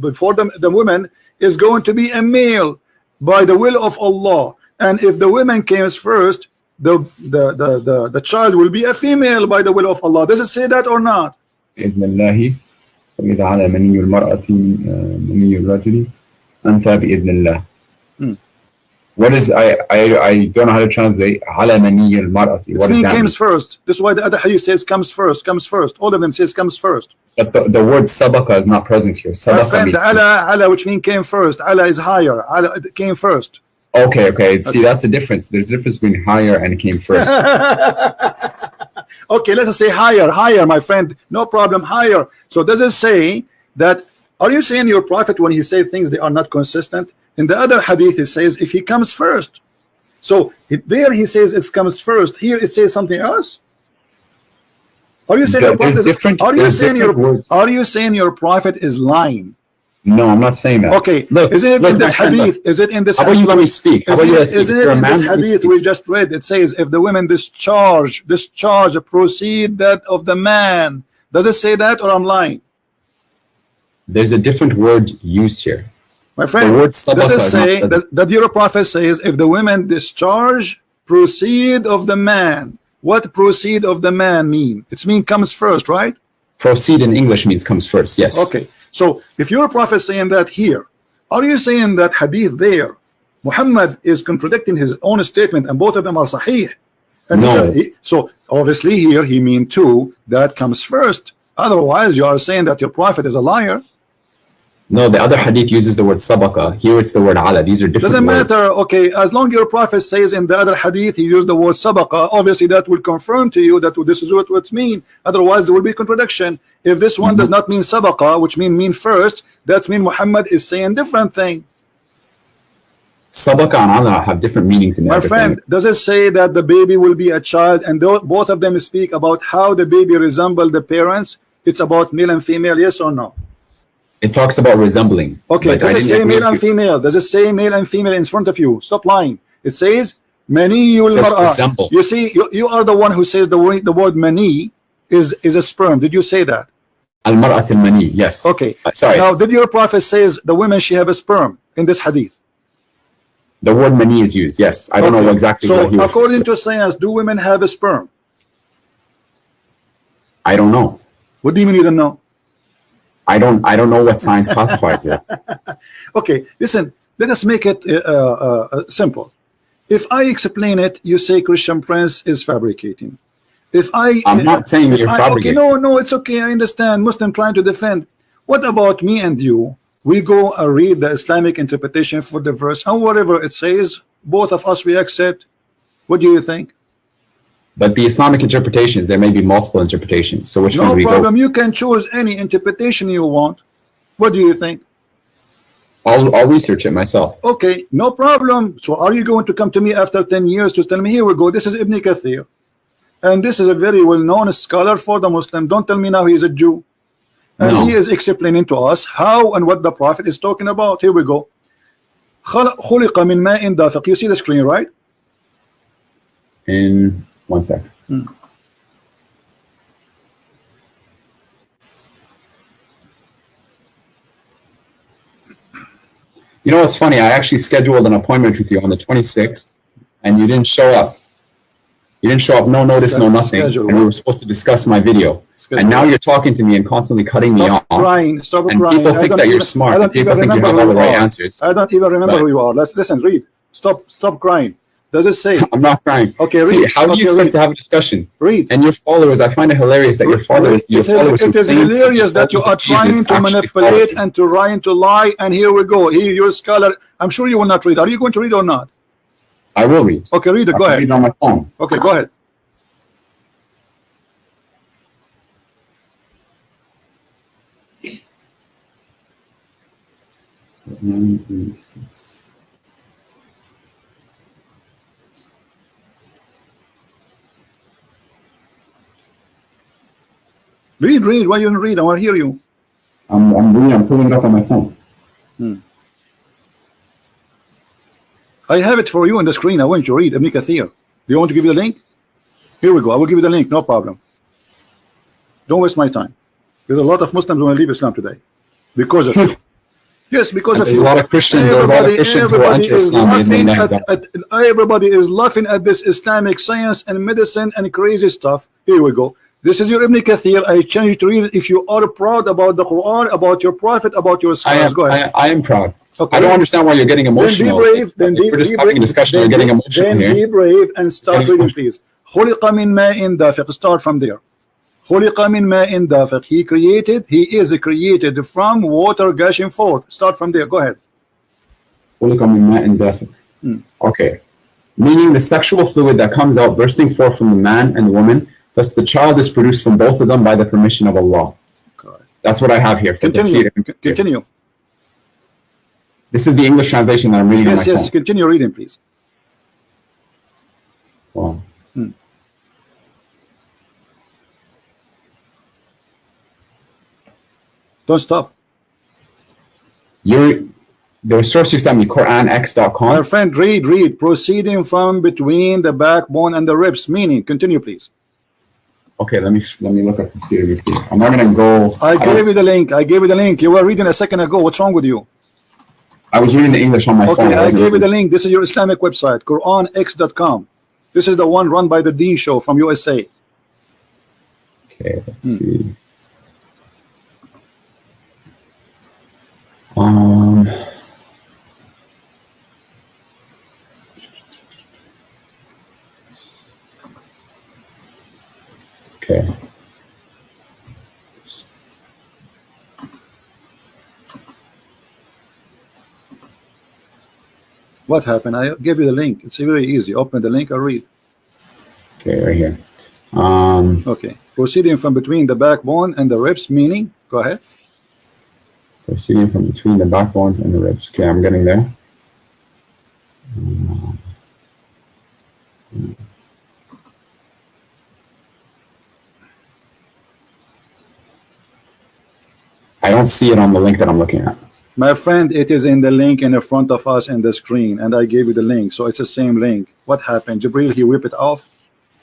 Before the woman is going to be a male by the will of Allah, and if the woman comes first, the child will be a female by the will of Allah. Does it say that or not? بإذن الله وإذا على مني المرأة مني الرجل أنت بإذن الله. What is I don't know how to translate على مني المرأة. What does that comes first. This is why the other hadith says comes first. All of them says comes first. But the word sabaqa is not present here. Sabaqa means ala, which means came first. Ala is higher. Ala came first. Okay. See, that's the difference. There's a difference between higher and came first. Okay, let us say higher, my friend. No problem, higher. So does it say that? Are you saying your prophet when he said things they are not consistent? In the other hadith it says if he comes first. So there he says it comes first. Here it says something else. Are you saying your prophet? Are you saying your prophet is lying? No, I'm not saying that. Okay, is it in this hadith? Is it in this? How about you let me speak? How about you let me speak? Is it in this hadith we just read? It says if the women discharge proceed that of the man. Does it say that or I'm lying? There's a different word used here. My friend, does it say that your prophet says if the women discharge proceed of the man? What proceed of the man mean? It means comes first, right? Proceed in English means comes first, yes. Okay, so if your prophet saying that here, are you saying that hadith there Muhammad is contradicting his own statement and both of them are sahih? And no. So obviously here he mean two that comes first. Otherwise you are saying that your prophet is a liar. No, the other hadith uses the word sabaqa. Here it's the word ala. These are different Doesn't words. matter. Okay, as long as your prophet says in the other hadith he used the word sabaqa, obviously that will confirm to you that this is what it means. Otherwise there will be contradiction. If this one does not mean sabaqa, which mean first, that means Muhammad is saying different thing. Sabaqa and ala have different meanings in My friend, does it say that the baby will be a child and both of them speak about how the baby resemble the parents? It's about male and female, yes or no? It talks about resembling. Okay, does it say male and female? Does it say male and female in front of you? Stop lying. It says maniyul mar'ah. You see, you are the one who says the word mani is a sperm. Did you say that? Al-mar'at al-mani, yes. Okay. Sorry. Now, did your prophet says the women she have a sperm in this hadith? The word mani is used, yes. I don't know exactly what he So, according to science, do women have a sperm? I don't know. What do you mean you don't know? I don't know what science classifies it. Okay, listen, let us make it simple. If I explain it, you say Christian Prince is fabricating. I'm not saying you're fabricating. Okay, no, it's okay. I understand. Muslim trying to defend. What about me and you? We go and read the Islamic interpretation for the verse, and whatever it says, both of us we accept. What do you think? But the Islamic interpretations, there may be multiple interpretations. So which one No do we problem. go? You can choose any interpretation you want. What do you think? I'll research it myself. Okay, no problem. So are you going to come to me after 10 years to tell me, here we go, this is Ibn Kathir, and this is a very well-known scholar for the Muslim. Don't tell me now he is a Jew. And No. he is explaining to us how and what the Prophet is talking about. Here we go. خلق من ماء دافق. You see the screen, right? In 1 sec. You know what's funny? I actually scheduled an appointment with you on the 26th, and you didn't show up. You didn't show up, no notice, no nothing. And we were supposed to discuss my video. And now you're talking to me and constantly cutting me off. Crying. Stop And crying. people think that you're smart. And people think you have all the right answers. I don't even remember who you are. Let's listen, read. Stop crying. Does it say? I'm not crying. Okay, see, read. how do you expect read. to have a discussion? Read. And your followers, I find it hilarious that your followers, It is hilarious that you are trying to manipulate and trying to lie. And here we go. Here, you're a scholar. I'm sure you will not read. Are you going to read or not? I will read. Okay, read it. Go ahead. Read it on my phone. Okay, go ahead. Read. Why you don't read? I want to hear you. I'm reading. I'm pulling it up on my phone. I have it for you on the screen. I want you to read Ibn Kathir. Do you want to give you the link? Here we go. I will give you the link. No problem. Don't waste my time. There's a lot of Muslims who want to leave Islam today because of you. Yes, because of there's you. a lot of Christians. There's a lot of Christians who enter Islam. Everybody is laughing at this Islamic science and medicine and crazy stuff. Here we go. This is your Ibn Kathir. I challenge you to read it if you are proud about the Quran, about your Prophet, about your scholars. Go ahead. I am proud. Okay. I don't understand why you're getting emotional. Then be brave. Then we're just having a discussion. You're getting emotional then here. be brave and start reading, please. خلق من ماء دافق. Start from there. خلق من ماء دافق. He is created from water gushing forth. Start from there. Go ahead. خلق من ماء دافق. Okay. Meaning the sexual fluid that comes out bursting forth from the man and the woman, thus the child is produced from both of them by the permission of Allah. God. That's what I have here. Continue. This is the English translation that I'm reading on my phone. Yes, continue reading, please. Wow. Don't stop. The source you sent me, QuranX.com. My friend, read. Proceeding from between the backbone and the ribs. Meaning, continue, please. Okay, let me look up the Tafsir. I'm not gonna go. I gave you the link. You were reading a second ago. What's wrong with you? I was reading the English on my phone. Okay, I gave you the link. This is your Islamic website, QuranX.com. This is the one run by the Deen Show from USA. Okay, let's see. Okay. What happened? I gave you the link. It's very easy. Open the link and read. Okay, right here. Okay. Proceeding from between the backbone and the ribs, meaning? Go ahead. Proceeding from between the backbones and the ribs. Okay, I'm getting there. I don't see it on the link that I'm looking at. My friend, it is in the link in the front of us in the screen, and I gave you the link, so it's the same link. What happened? Jibril, he whipped it off?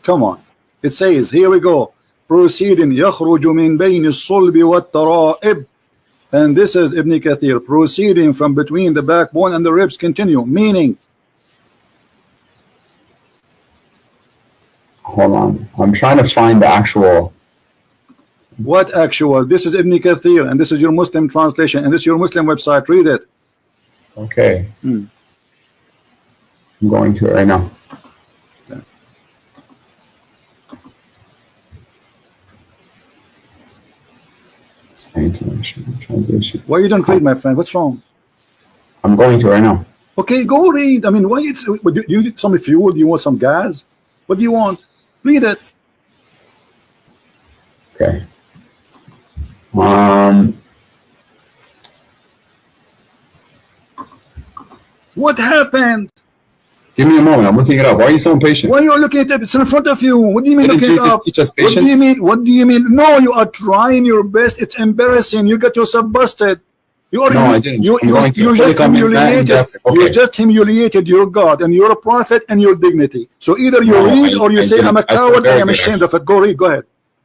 Come on. It says, here we go. Proceeding, يخرج من بين الصلب والترائب. And this is Ibn Kathir. Proceeding from between the backbone and the ribs. Continue. Meaning. Hold on. I'm trying to find the actual. What actual? This is Ibn Kathir, and this is your Muslim translation, and this is your Muslim website. Read it. Okay. I'm going to it right now. Okay. Translation. Why you don't read, my friend? What's wrong? I'm going to it right now. Okay, go read. I mean, why it's? Do you need some fuel? Do you want some gas? What do you want? Read it. Okay. What happened? Give me a moment. I'm looking it up. Why are you so impatient? Why are you looking at it? It's in front of you. What do you mean Didn't looking it Jesus up? teach us What do you patience? mean? What do you mean? No, you are trying your best. It's embarrassing. You get yourself busted. You are No, I didn't. You I'm going to just fully comment that in humiliated. depth. You Okay. just humiliated your God and your prophet and your dignity. So either you No, read I- or you I say didn't. I'm a I feel coward. I very am good, ashamed actually. of it. Go read. Go ahead.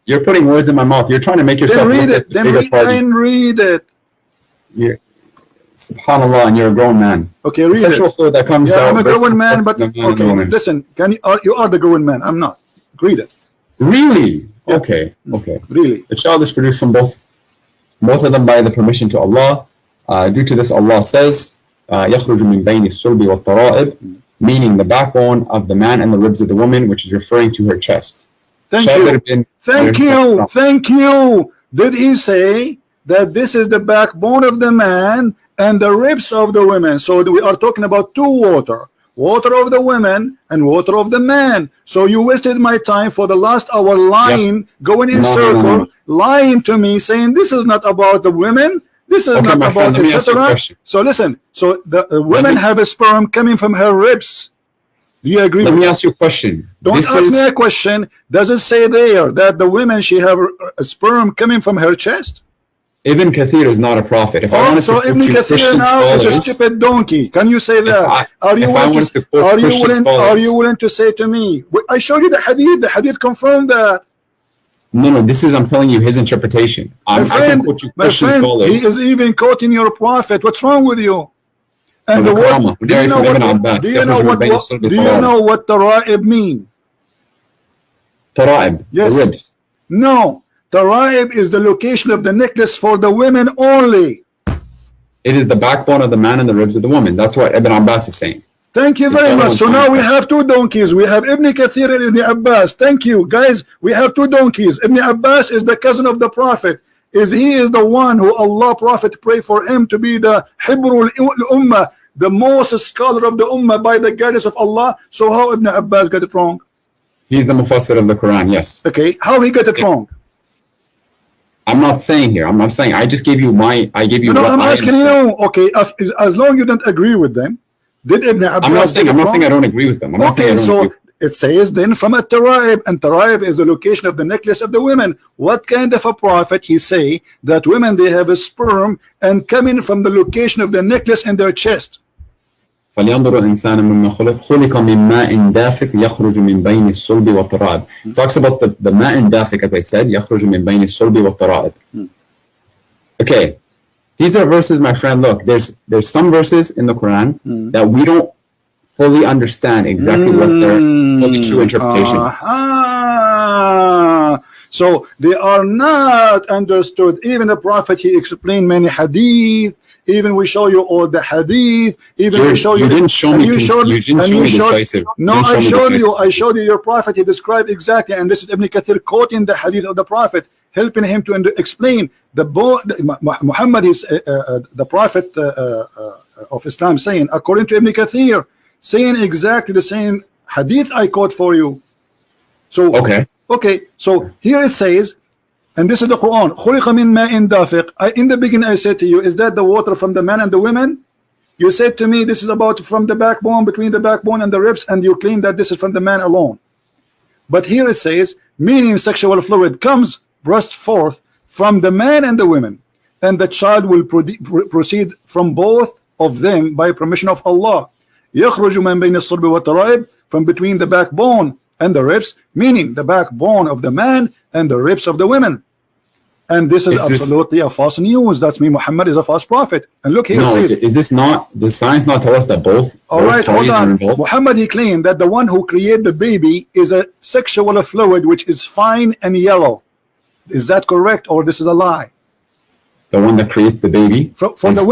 You're putting words in my mouth. You're trying to make Then yourself read look it. at the bigger party. Then read it. You're, subhanallah, and you're a grown man. Okay, The read sexual it. fluid that comes Yeah, out. I'm a bursts grown the man, flesh but of the man and the okay. woman. Listen, you are the grown man. I'm not. Read it. Really? Yeah. Okay. Okay. Really. The child is produced from both of them by the permission to Allah. Due to this, Allah says, يخرج من بين الصلب والترائب, meaning the backbone of the man and the ribs of the woman, which is referring to her chest. Thank Jabir you. bin- Thank you. Thank you. Did he say that this is the backbone of the man and the ribs of the women? So we are talking about two water. Water of the women and water of the man. So you wasted my time for the last hour lying, going in No, circle, no, no. lying to me, saying this is not about the women. This is Okay, not my about friend, let me ask you a etc. question. So listen. So the women have a sperm coming from her ribs. Do you agree? Let with me that? ask you a question. Don't This ask is, me a question. Does it say there that the women she have a sperm coming from her chest? Ibn Kathir is not a prophet. If I Oh, wanted so to Ibn quote you Kathir Christian now is a scholars, stupid donkey. Can you say that? Are you if I wanted to quote Christian scholars- are you willing to say to me? I showed you the hadith. The hadith confirmed that. no, this is, I'm telling you, his interpretation. My I can friend, quote you my Christian friend, he scholars. is even quoting your prophet. What's wrong with you? And From the the word, Qur'an. do you know Ibn what? Abbas, Do you know يخرج من what? بين الصلب Do you والترائب. know what tara'ib mean? Tara'ib, Yes. the ribs. No, tara'ib is the location of the necklace for the women only. It is the backbone of the man and the ribs of the woman. That's what Ibn Abbas is saying. Thank you very much. So now we have two donkeys. We have Ibn Kathir and Ibn Abbas. Thank you, guys. We have two donkeys. Ibn Abbas is the cousin of the Prophet. He is the one who Allah Prophet prayed for him to be the Hibrul Ummah, the most scholar of the Ummah by the guidance of Allah. So how Ibn Abbas got it wrong? He's the Mufassir of the Quran, yes. Okay, how he got it wrong? I'm not saying here. I'm not saying. I just gave you I gave you No, what I'm I asking understand. you. Okay, as long you don't agree with them, did Ibn Abbas? I'm not saying get it I wrong? don't agree with them. I'm not saying I Okay, don't agree. so it says then from a Taraib, and Taraib is the location of the necklace of the women. What kind of a prophet he say that women they have a sperm and coming from the location of the necklace in their chest? فلينظر الإنسان مما خلق من ماء دافق يخرج من بين الصلب والترائب. Talks about the ماء دافق, as I said, يخرج من بين الصلب والترائب. Okay, these are verses, my friend. Look, there's some verses in the Quran that we don't fully understand exactly what their true interpretation is. So they are not understood. Even the Prophet, he explained many hadith. Even we show you all the hadith. Even we show you. You didn't show me. You didn't show me decisive. No, I showed you. I showed you your Prophet. He described exactly, and this is Ibn Kathir quoting the hadith of the Prophet, helping him to explain Muhammad is the Prophet of Islam, saying according to Ibn Kathir, saying exactly the same hadith I quote for you. So okay, so here it says, and this is the Quran, خُلِقَ مِن مَاءٍ دَافِقٍ. In the beginning I said to you, is that the water from the man and the women? You said to me this is about from the backbone, between the backbone and the ribs, and you claim that this is from the man alone. But here it says, meaning sexual fluid comes burst forth from the man and the women, and the child will proceed from both of them by permission of Allah. يخرج من بين الصلب والترائب, from between the backbone and the ribs, meaning the backbone of the man and the ribs of the women. And this is absolutely a false news. That's me. Muhammad is a false prophet. And look here. No, it says, is this not? Does science not tell us that both? All right, hold on. Involved? Muhammad, he claimed that the one who created the baby is a sexual fluid which is fine and yellow. Is that correct, or this is a lie? The one that creates the baby For the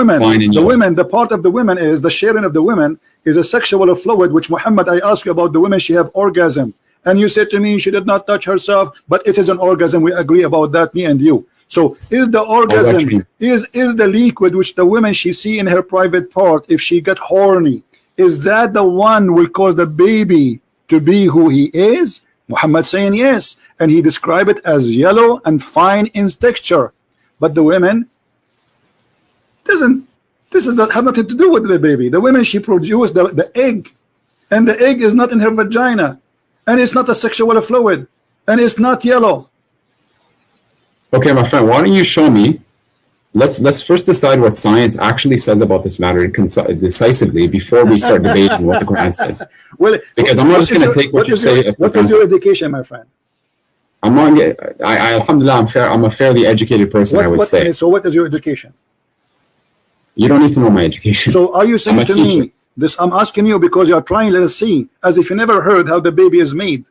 women, the part of the women is the sharing of the women is a sexual fluid which Muhammad, I asked you about the women, she have orgasm, and you said to me she did not touch herself, but it is an orgasm. We agree about that, me and you. So is the orgasm is the liquid which the women she see in her private part, if she get horny, is that the one will cause the baby to be who he is? Muhammad saying yes, and he described it as yellow and fine in texture. But the women this have nothing to do with the baby. The women, she produced the egg, and the egg is not in her vagina, and it's not a sexual fluid, and it's not yellow. Okay, my friend, why don't you show me? Let's first decide what science actually says about this matter decisively before we start debating what the Quran says. Well, because I'm not just going to take what you say. What is your education, my friend? I'm not. Alhamdulillah, I'm a fairly educated person. I would say. So, what is your education? You don't need to know my education. So, are you saying to me this? I'm asking you because you are trying to see as if you never heard how the baby is made.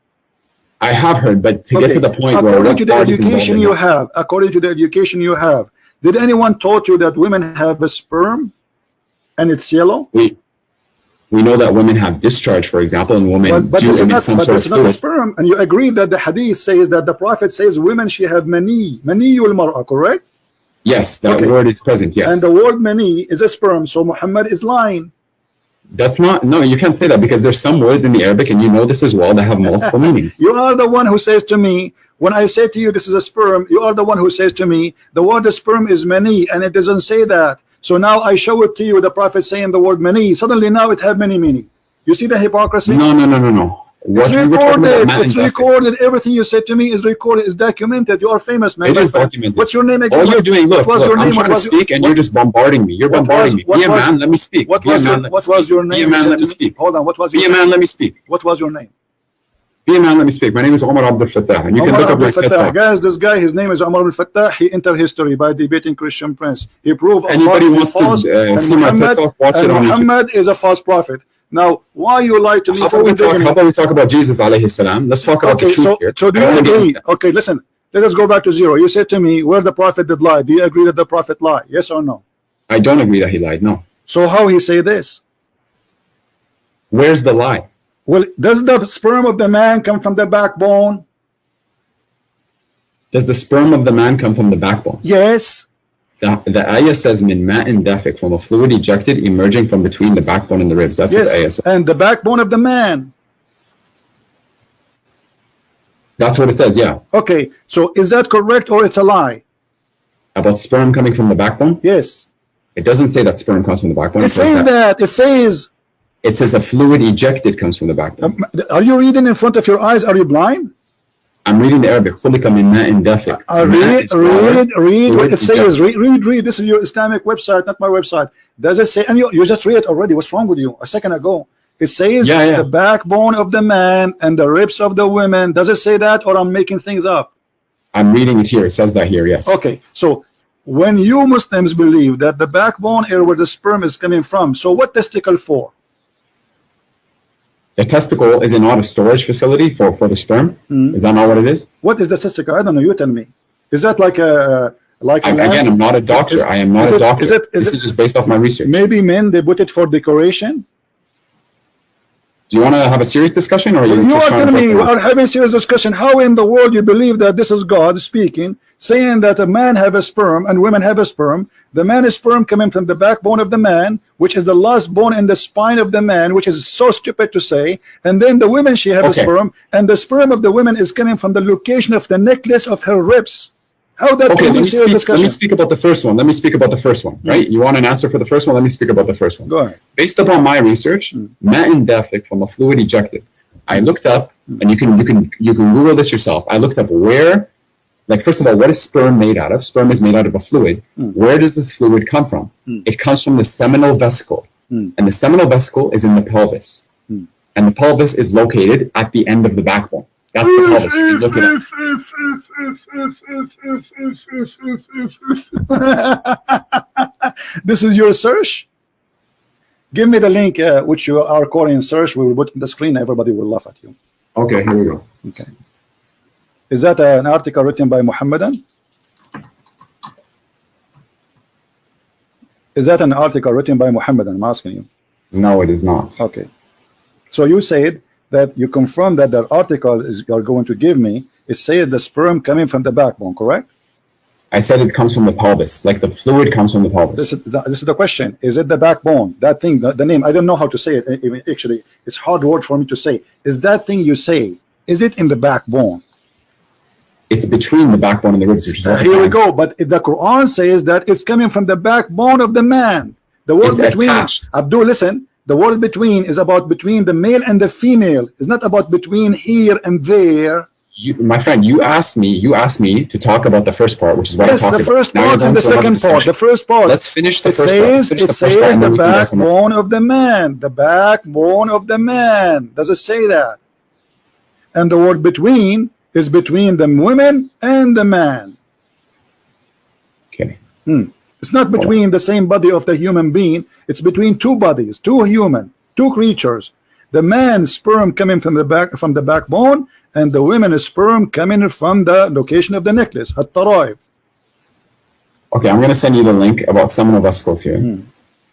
I have heard, but to get to the point where according to the education you have, according to the education you have, did anyone taught you that women have a sperm and it's yellow? We know that women have discharge, for example, and women do emit some sort of fluid. Not a sperm, and you agree that the hadith says that the Prophet says women she have mani al-mar'a, correct? Yes, that word is present, yes. And the word mani is a sperm, so Muhammad is lying. That's not, no, you can't say that because there's some words in the Arabic, and you know this as well, that have multiple meanings. You are the one who says to me, when I say to you this is a sperm, you are the one who says to me the word sperm is mani, and it doesn't say that. So now I show it to you, the Prophet saying the word mani, suddenly now it have many meaning. You see the hypocrisy? No. It's recorded. It's recorded. Everything you said to me is recorded. It's documented. You are famous, man. It is documented. What's your name again? All you're doing, look, I'm trying to speak, and you're just bombarding me. You're bombarding me. Be a man, let me speak. What was your name? Be a man, let me speak. Hold on. What was your name? Be a man, let me speak. What was your name? Be a man, let me speak. My name is Omar Abdul Fattah, and you can look up my TED Talk. Guys, this guy, his name is Omar Abdul Fattah. He entered history by debating Christian Prince. He proved anybody wants to see my TED Talk, watch it on YouTube. Muhammad is a false prophet. Now, why you lie to me? How about we talk about Jesus alayhi salam? Let's talk about the truth here. So do you agree? Okay, listen. Let us go back to zero. You said to me, where the prophet did lie. Do you agree that the prophet lied? Yes or no? I don't agree that he lied, no. So how he say this? Where's the lie? Well, does the sperm of the man come from the backbone? Does the sperm of the man come from the backbone? Yes. The ayah says min ma'in dafiq, from a fluid ejected emerging from between the backbone and the ribs. That's what the ayah says. And the backbone of the man. That's what it says, yeah. Okay, so is that correct or it's a lie? About sperm coming from the backbone? Yes. It doesn't say that sperm comes from the backbone. It says that. It says. It says a fluid ejected comes from the backbone. Are you reading in front of your eyes? Are you blind? I'm reading the Arabic. Read what it says. Read. This is your Islamic website, not my website. Does it say? And you just read it already. What's wrong with you? A second ago, it says the backbone of the man and the ribs of the women. Does it say that, or I'm making things up? I'm reading it here. It says that here. Yes. Okay. So when you Muslims believe that the backbone is where the sperm is coming from, so what testicle for? The testicle is not a storage facility for the sperm. Is that not what it is? What is the testicle? I don't know. You tell me. Is that like a again, I'm not a doctor. I am not a doctor. This is just based off my research. Maybe men, they put it for decoration. Do you want to have a serious discussion, or you are telling me we are having a serious discussion? How in the world you believe that this is God speaking, saying that a man have a sperm and women have a sperm? The man is sperm coming from the backbone of the man, which is the last bone in the spine of the man, which is so stupid to say. And then the women, she have a sperm, and the sperm of the women is coming from the location of the necklace of her ribs. How that can be serious discussion? Let me speak about the first one. Right? You want an answer for the first one? Let me speak about the first one. Go ahead. Based upon my research, ma'in dafiq, from a fluid ejected. I looked up, and you can Google this yourself. I looked up where, like, first of all, what is sperm made out of? Sperm is made out of a fluid. Where does this fluid come from? It comes from the seminal vesicle, and the seminal vesicle is in the pelvis, and the pelvis is located at the end of the backbone. That's the pelvis. You look it up. This is your search? Give me the link which you are calling search. We will put on the screen. Everybody will laugh at you. Okay, here we go. Okay. Is that an article written by Muhammadan? Is that an article written by Muhammadan? I'm asking you. No, it is not. Okay. So you said that you confirm that the article you're going to give me, it says the sperm coming from the backbone, correct? I said it comes from the pelvis, like the fluid comes from the pelvis. This is the question. Is it the backbone? That thing, the name, I don't know how to say it. Actually, it's hard word for me to say. Is that thing you say is it in the backbone? It's between the backbone and the ribs, which is what Here we go. says. But the Quran says that it's coming from the backbone of the man. The word It's between, attached. Abdul, listen. The word between is about between the male and the female. It's not about between here and there. My friend, you asked me to talk about the first part, which is what Yes, I talked the about. first Now you're part going and the to another second part. discussion. The first part. Let's finish the It first part. Let's says finish it the first part, says and the then we can go somewhere. backbone of the man. The backbone of the man. Does it say that? And the word between is between the women and the man. Okay. It's not between the same body of the human being. It's between two bodies, two human, two creatures. The man's sperm coming from the backbone, and the women's sperm coming from the location of the necklace, at-taraib. Okay, I'm going to send you the link about seminal vesicles here.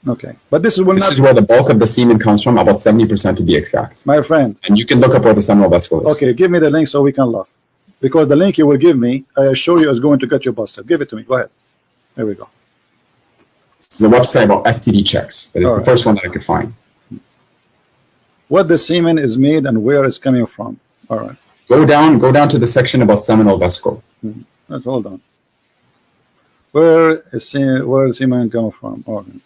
Okay, but this is This is where the bulk of the semen comes from, about 70% to be exact. my friend. And you can look up where the seminal vesicle is. Okay, give me the link so we can laugh, because the link you will give me, I assure you, is going to get you busted. Give it to me. Go ahead. There we go. This is a website about STD checks, but it's All the right. first one that I could find. What the semen is made and where it's coming from. All right. Go down to the section about seminal vesicle. Let's hold on. Where is semen come from? Okay.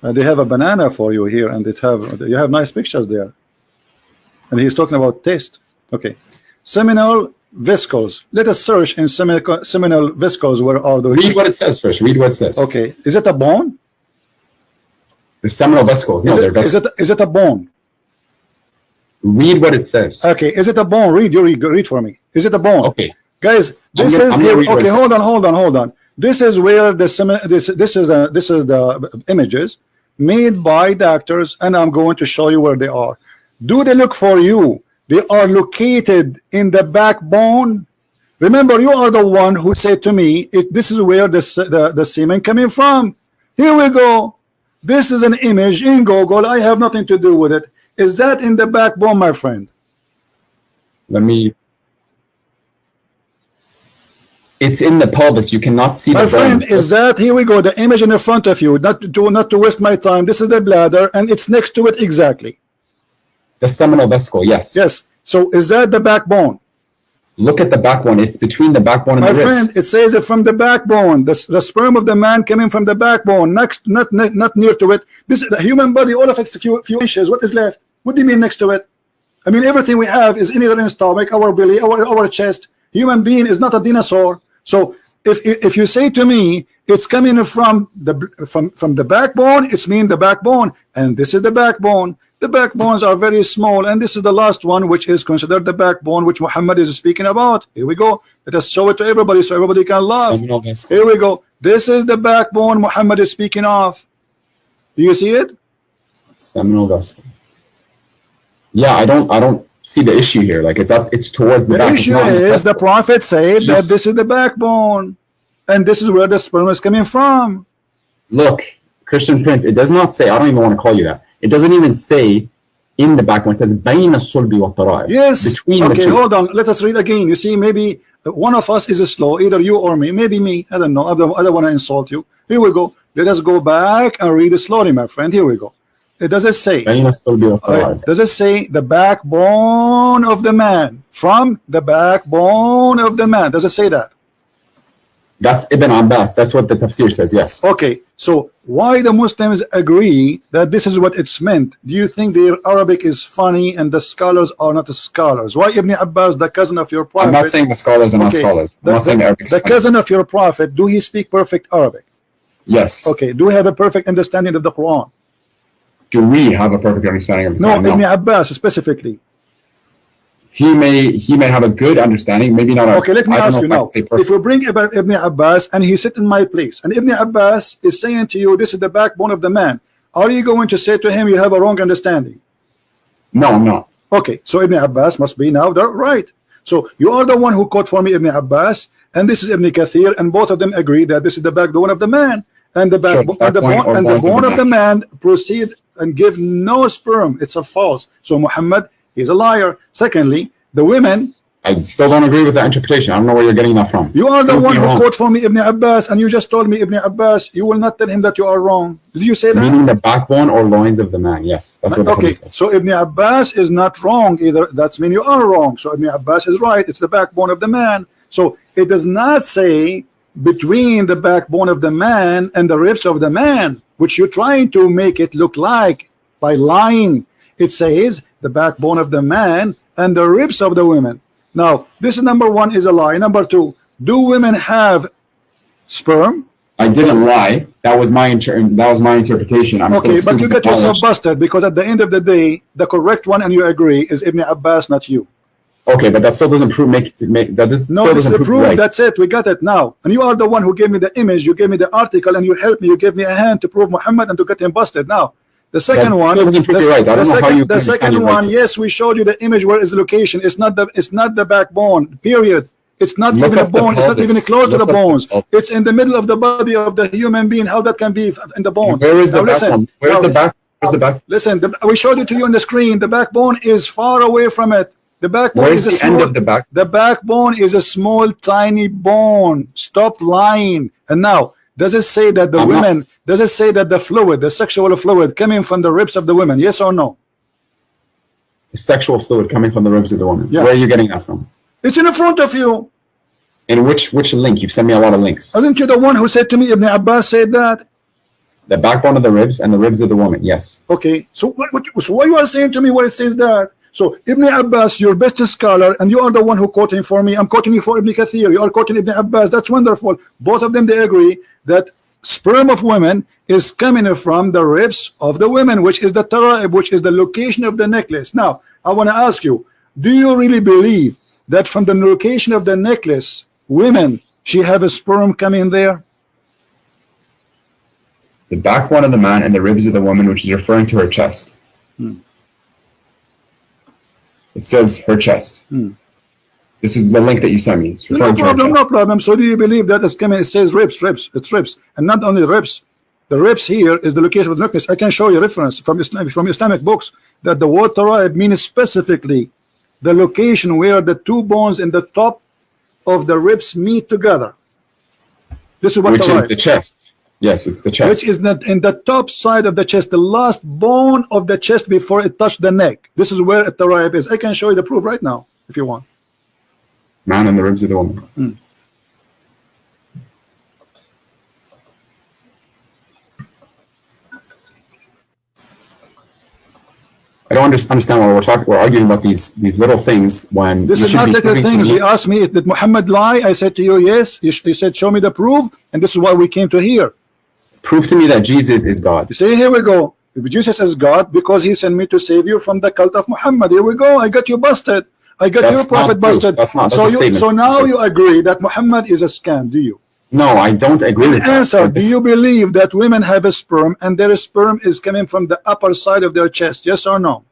They have a banana for you here, and you have nice pictures there. And he's talking about taste. Okay. Seminal vesicles. Let us search in seminal vesicles. Where are those? Read what it says first. Read what it says. Okay. Is it a bone? The seminal vesicles. No, they're vesicles. Is it a bone? Read what it says. Okay. Is it a bone? Read for me. Is it a bone? Okay. Guys, I'm gonna read what okay. it Hold on. This is where this is the images made by doctors, and I'm going to show you where they are. Do they look for you? They are located in the backbone. Remember, you are the one who said to me, this is where the semen coming from. Here we go. This is an image in Google. I have nothing to do with it. Is that in the backbone, my friend? It's in the pelvis. You cannot see my the bone. friend, is that, here we go, the image in the front of you, not to waste my time. This is the bladder, and it's next to it exactly. The seminal vesicle, yes. Yes. So is that the backbone? Look at the backbone. It's between the backbone and My the ribs. friend, it says it from the backbone. The sperm of the man coming from the backbone, next, not near to it. This is the human body, all of it's a few inches. What is left? What do you mean next to it? I mean, everything we have is in either in stomach, our belly, our chest. Human being is not a dinosaur. So if you say to me it's coming from the backbone, it's mean the backbone, and this is the backbone. The backbones are very small, and this is the last one, which is considered the backbone, which Muhammad is speaking about. Here we go. Let us show it to everybody so everybody can laugh. Seminal vesicle. Here we go. This is the backbone Muhammad is speaking of. Do you see it? Seminal vesicle. Yeah, I don't see the issue here. Like it's towards the The back. issue is the Prophet said that this is the backbone, and this is where the sperm is coming from. Look, Christian Prince, it does not say, I don't even want to call you that. It doesn't even say in the backbone. It says بين الصلب والترائب. Yes. Between the Okay, two. hold on. Let us read again. You see, maybe one of us is slow, either you or me. Maybe me. I don't know. I don't want to insult you. Here we go. Let us go back and read it slowly, my friend. Here we go. It does it say? بين الصلب والترائب. Does it say the backbone of the man? From the backbone of the man. Does it say that? That's Ibn Abbas. That's what the tafsir says, yes. Okay, so why the Muslims agree that this is what it's meant? Do you think their Arabic is funny and the scholars are not the scholars? Why Ibn Abbas, the cousin of your prophet? I'm not saying the scholars are not scholars. I'm not saying Arabic. The cousin of your prophet, do he speak perfect Arabic? Yes. Okay, do we have a perfect understanding of the Quran? Do we have a perfect understanding of the No, Quran? Ibn Abbas specifically. He may have a good understanding, maybe not. Okay, let me ask you now. If we bring Ibn Abbas and he sit in my place, and Ibn Abbas is saying to you, this is the backbone of the man, are you going to say to him, you have a wrong understanding? No, I'm not. Okay, so Ibn Abbas must be now right. So you are the one who quote for me Ibn Abbas, and this is Ibn Kathir, and both of them agree that this is the backbone of the man, and the backbone and the bone of the man proceed and give no sperm. It's a false. So Muhammad is a liar. Secondly, the women I still don't agree with that interpretation. I don't know where you're getting that from. You are the Prove one me who wrong. quote for me Ibn Abbas, and you just told me Ibn Abbas, you will not tell him that you are wrong. Did you say that? Meaning the backbone or loins of the man. Yes, that's what the Okay, hadith says. so Ibn Abbas is not wrong either. That's mean you are wrong. So Ibn Abbas is right. It's the backbone of the man. So it does not say between the backbone of the man and the ribs of the man, which you're trying to make it look like by lying. It says the backbone of the man and the ribs of the women. Now, this is number one, is a lie. Number two, do women have sperm? I didn't lie. That was my interpretation. I'm Okay, still but you get yourself busted, because at the end of the day, the correct one, and you agree, is Ibn Abbas, not you. Okay, but that still doesn't prove that this No, still it's doesn't the prove proof. right. That's it. We got it now. And you are the one who gave me the image. You gave me the article, and you helped me. You gave me a hand to prove Muhammad and to get him busted. Now, the second That one, still doesn't prove you're right. I don't know how you the can understand second you're right. one, yes, we showed you the image where is the location. It's not the backbone. Period. It's not Look even a up the bone. It's not even pelvis. close to the Look up the bones. pelvis. It's in the middle of the body of the human being. How that can be in the bone? Where is the Now, listen. backbone? Where's Now, the back? Where's the back? Listen, we showed it to you on the screen. The backbone is far away from it. The backbone Where's is the end of the back? The backbone is a small, tiny bone. Stop lying. And now, does it say that the women? Does it say that the fluid, the sexual fluid, coming from the ribs of the women? Yes or no? The sexual fluid coming from the ribs of the woman. Yeah. Where are you getting that from? It's in front of you. In which link? You've sent me a lot of links. Aren't you the one who said to me, Ibn Abbas said that? The backbone of the ribs and the ribs of the woman. Yes. Okay. So so what you are saying to me where it says that? So Ibn Abbas, your best scholar, and you are the one who quoting for me. I'm quoting you for Ibn Kathir. You are quoting Ibn Abbas. That's wonderful. Both of them, they agree that sperm of women is coming from the ribs of the women, which is the tara'ib, which is the location of the necklace. Now, I want to ask you, do you really believe that from the location of the necklace, women, she have a sperm coming there? The backbone of the man and the ribs of the woman, which is referring to her chest. It says her chest. This is the link that you sent me. It's No referring to her problem, chest. no problem. So do you believe that it's coming? It says ribs, it's ribs, and not only ribs. The ribs here is the location of the necklace. I can show you reference from Islamic books that the word tara'ib means specifically the location where the two bones in the top of the ribs meet together. This is what Which is tara'ib. the chest. Yes, it's the chest. Which is not in the top side of the chest, the last bone of the chest before it touched the neck. This is where the tara'ib is. I can show you the proof right now if you want. Man and the ribs of the woman. I don't understand why we're arguing about these little things when This you is should not be little proving to things. me. You asked me, did Muhammad lie? I said to you, yes. You said, show me the proof, and this is why we came to here. Prove to me that Jesus is God. You say, here we go. Jesus is God because he sent me to save you from the cult of Muhammad. Here we go. I got you busted. I got That's your prophet not proof. busted. That's not- that's so a statement. so now you agree that Muhammad is a scam, do you? No, I don't agree with that. Answer, do you believe that women have a sperm and their sperm is coming from the upper side of their chest? Yes or no?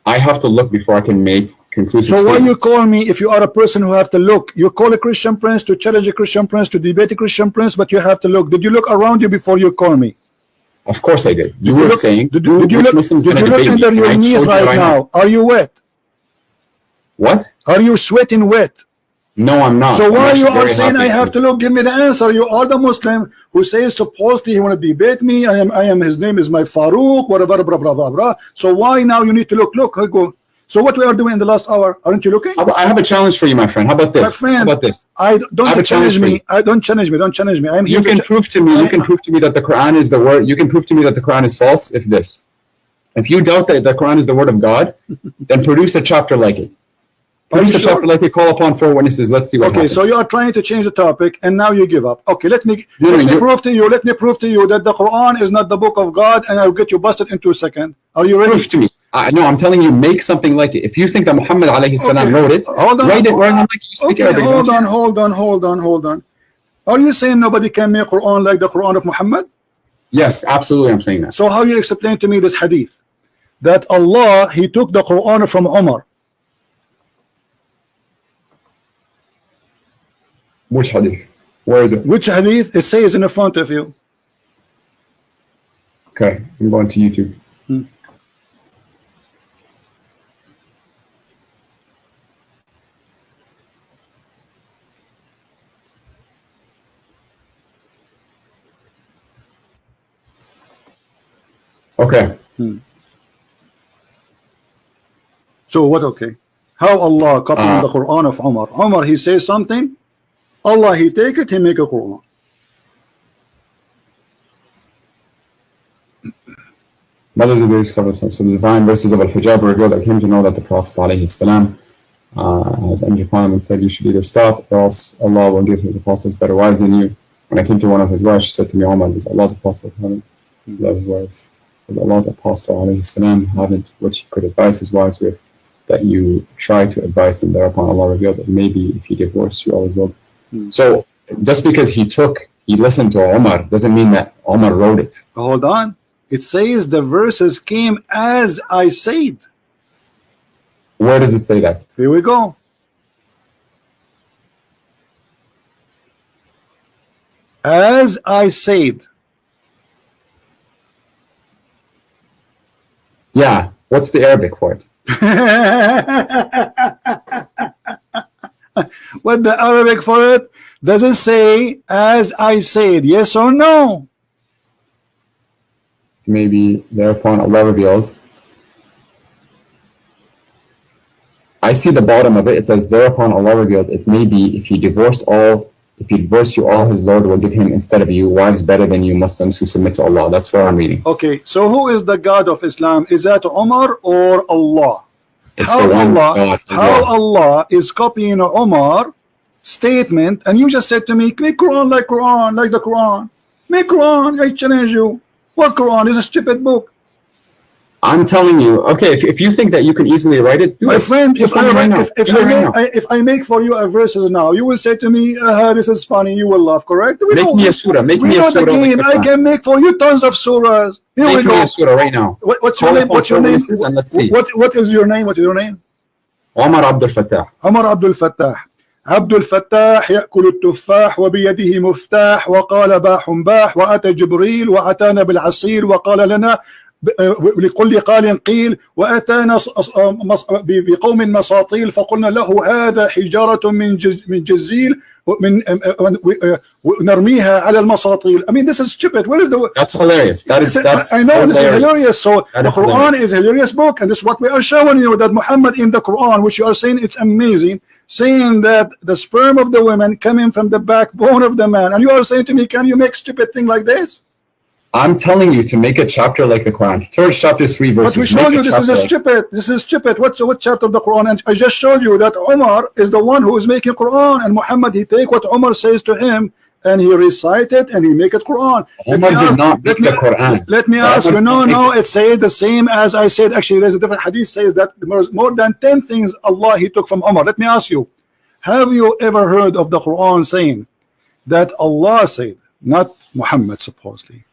I have to look before I can make conclusive So why you statements. call me if you are a person who have to look? You call a Christian prince to challenge a Christian prince, to debate a Christian prince, but you have to look. Did you look around you before you call me? Of course I did. You Did were look- saying, did you which look, Muslim's did going to you look debate under me? your I knees showed you right now? Are you wet? What? Are you sweating wet? No, I'm not. So I'm why actually you are very saying I happy. have to look? Give me the answer. You are the Muslim who says supposedly he want to debate me. I am. His name is my Farouk. Whatever. Blah blah blah blah. So why now you need to look? Look. I go. So what we are doing in the last hour? Aren't you looking? I have a challenge for you, my friend. How about My this? friend, How about this? I don't I have a challenge challenge for me. you. I don't challenge me. Don't challenge me. I'm here You to can prove to me. You I- can prove to me that the Quran is the word. You can prove to me that the Quran is false. If this, if you doubt that the Quran is the word of God, then produce a chapter like it. Are you Produce a sure? chapter like it. Call upon 4 witnesses. Let's see what Okay, happens. so you are trying to change the topic, and now you give up. Okay, let me No, let me you- prove to you. Let me prove to you that the Quran is not the book of God, and I'll get you busted in 2 seconds. Are you ready? prove to me. No, I'm telling you, make something like it. If you think that Muhammad alayhi salam Okay, wrote it, hold on. write it like you speak Okay, Arabic. hold don't you? on, hold on. Are you saying nobody can make Quran like the Quran of Muhammad? Yes, absolutely. I'm saying that. So how you explain to me this hadith that Allah he took the Quran from Umar? Which hadith? Where is it? Which hadith? It says in the front of you. Okay, I'm going to YouTube. Okay. So what? Okay. How Allah copying the Quran of Umar? Umar, he says something, Allah, he take it, he make a Quran. Brothers of the discovered so the divine verses of Al-Hijab revealed that came to know that the Prophet ﷺ has entered upon him and said, you should either stop or else Allah will give his apostles better wives than you. When I came to one of his wives, she said to me, Umar, does Allah's apostle haven't love his wives? Does Allah's apostle ﷺ haven't what he could advise his wives with, that you try to advise him? Thereupon Allah revealed that maybe if he divorced you, Allah will. So just because he listened to Umar doesn't mean that Umar wrote it. Hold on. It says the verses came as I said. Where does it say that? Here we go. As I said. Yeah. What's the Arabic for it? What the Arabic for it? Does it say as I said? Yes or no? Maybe thereupon Allah revealed. I see the bottom of it. It says thereupon Allah revealed, it may be if he divorced you, all his Lord will give him instead of you wives better than you Muslims who submit to Allah. That's where I'm reading. Okay, so who is the God of Islam? Is that Umar or Allah? It's the one God. How Allah is copying Umar statement, and you just said to me, make Quran like the Quran. Make Quran, I challenge you. What Quran is a stupid book? I'm telling you, okay, if you think that you can easily write it, do my it. friend, if I make for you a verse now, you will say to me, this is funny, you will laugh, correct? Make me a surah, make me a surah. The game. I can make for you tons of surahs. Here make we go. Me a surah right now. What's your name? What's your name? And let's see. What is your name? What is your name? Omar Abdul Fattah. Omar Abdul Fattah. عبد الفتاح يأكل التفاح وبيده مفتاح وقال باح باح وأتى جبريل وأتانا بالعصير وقال لنا لكل قال قيل وأتانا بقوم مساطيل فقلنا له هذا حجارة من جزيل ونرميها على المساطيل. I mean, this is stupid. What is the? That's hilarious. That's I know hilarious. this is hilarious. So the Quran is a hilarious book, and this is what we are showing you, that Muhammad in the Quran, which you are saying it's amazing, saying that the sperm of the women coming from the backbone of the man, and you are saying to me, can you make stupid thing like this? I'm telling you to make a chapter like the Quran. First chapter 3 verses. But we showed you this is stupid. This is stupid. What chapter of the Quran? And I just showed you that Umar is the one who is making Quran, and Muhammad, he take what Umar says to him and he recite it and he make it Quran. Umar did not make the Quran. Let me ask you. No, it says the same as I said. Actually, there's a different hadith says that more than 10 things Allah he took from Umar. Let me ask you, have you ever heard of the Quran saying that Allah said, not Muhammad supposedly,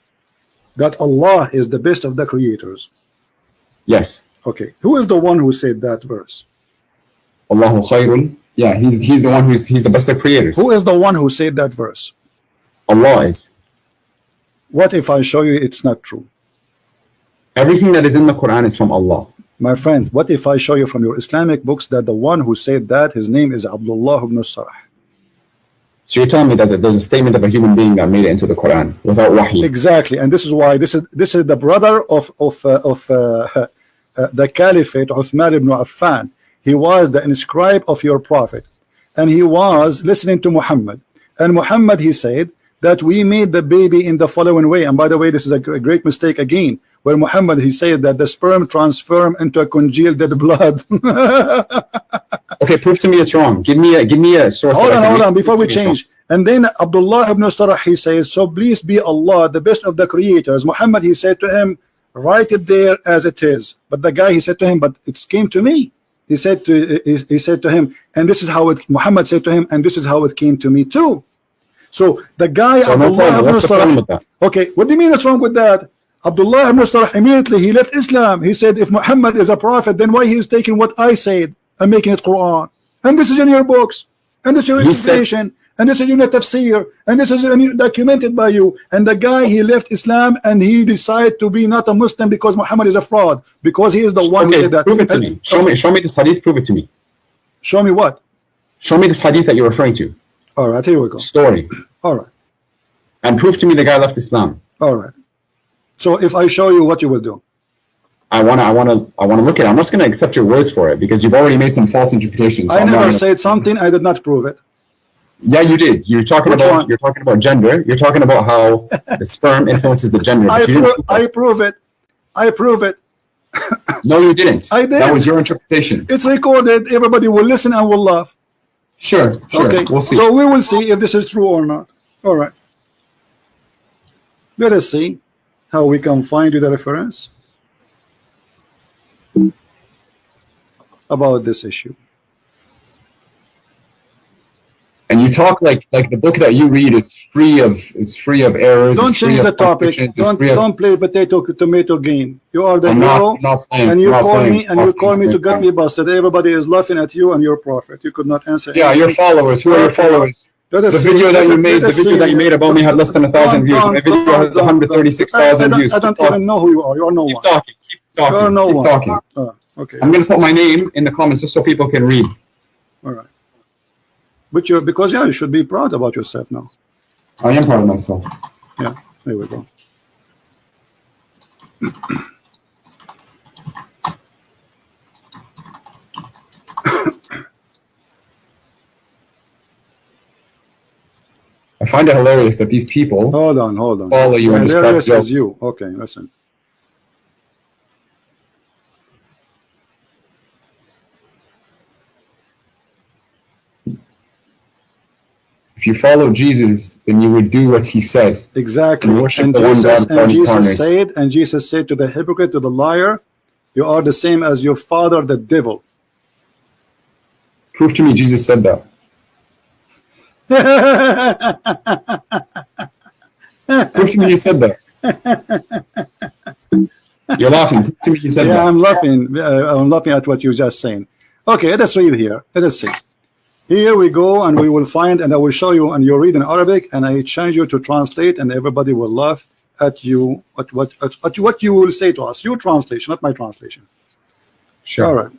that Allah is the best of the creators? Yes. Okay. Who is the one who said that verse? Allahu khayrun. Yeah, he's the one he's the best of creators. Who is the one who said that verse? Allah is. What if I show you it's not true? Everything that is in the Quran is from Allah. My friend, what if I show you from your Islamic books that the one who said that, his name is Abdullah ibn Sarah? So you're telling me that there's a statement of a human being that made it into the Quran without wahi? Exactly, and this is why this is the brother of the Caliphate, Uthman ibn Affan. He was the inscribe of your prophet, and he was listening to Muhammad. And Muhammad, he said that we made the baby in the following way. And by the way, this is a great mistake again, where Muhammad, he said that the sperm transformed into a congealed dead blood. Okay, prove to me it's wrong. Give me a source. Hold on, before we change. And then Abdullah ibn Sarah, he says, so please be Allah, the best of the creators. Muhammad, he said to him, write it there as it is. But the guy, he said to him, but it came to me. He said to him, and this is how it. Muhammad said to him, and this is how it came to me too. So the guy, so Abdullah ibn Sarah. Okay, what do you mean what's wrong with that? Abdullah ibn Sarah immediately he left Islam. He said, if Muhammad is a prophet, then why he is taking what I said and making it Quran? And this is in your books, and this is your interpretation, and this is in your tafsir, and this is documented by you. And the guy, he left Islam and he decided to be not a Muslim because Muhammad is a fraud, because he is the one who said that. Prove it to me. Show me this hadith. Prove it to me. Show me what? Show me this hadith that you're referring to. All right, here we go. Story. All right. And prove to me the guy left Islam. All right. So if I show you, what you will do? I want to look at it. I'm just going to accept your words for it because you've already made some false interpretations. So I never said something. I did not prove it. Yeah, you did. You're talking about gender. You're talking about how the sperm influences the gender. I prove it. I prove it. No, you didn't. I did. That was your interpretation. It's recorded. Everybody will listen and will laugh. Sure. Okay. We'll see. So we will see if this is true or not. All right. Let us see how we can find you the reference about this issue. And you talk like the book that you read is free of errors. Don't change the topic. Don't play tomato game. You are the hero, and you call me to get me busted. Everybody is laughing at you and your prophet. You could not answer. Yeah, your followers. Who are your followers? The video that you made about me had less than 1,000 views. My video has 136,000 views. I don't even know who you are. You are no one. Keep talking. You are no one. Talking. Okay. I'm going to put my name in the comments just so people can read. All right. But you should be proud about yourself now. I am proud of myself. Yeah, there we go. I find it hilarious that these people hold on. follow you and hilarious as you. Okay, listen. If you follow Jesus, then you would do what he said. Exactly. And worship the one God and Jesus said to the hypocrite, to the liar, you are the same as your father, the devil. Prove to me Jesus said that. Prove to me you said that. You're laughing. Prove to me you said that. Yeah, I'm laughing. I'm laughing at what you're just saying. Okay, let us read here. Let us see. Here we go, and we will find, and I will show you, and you read in Arabic, and I change you to translate, and everybody will laugh at you, at what you will say to us. Your translation, not my translation. Sure. All right.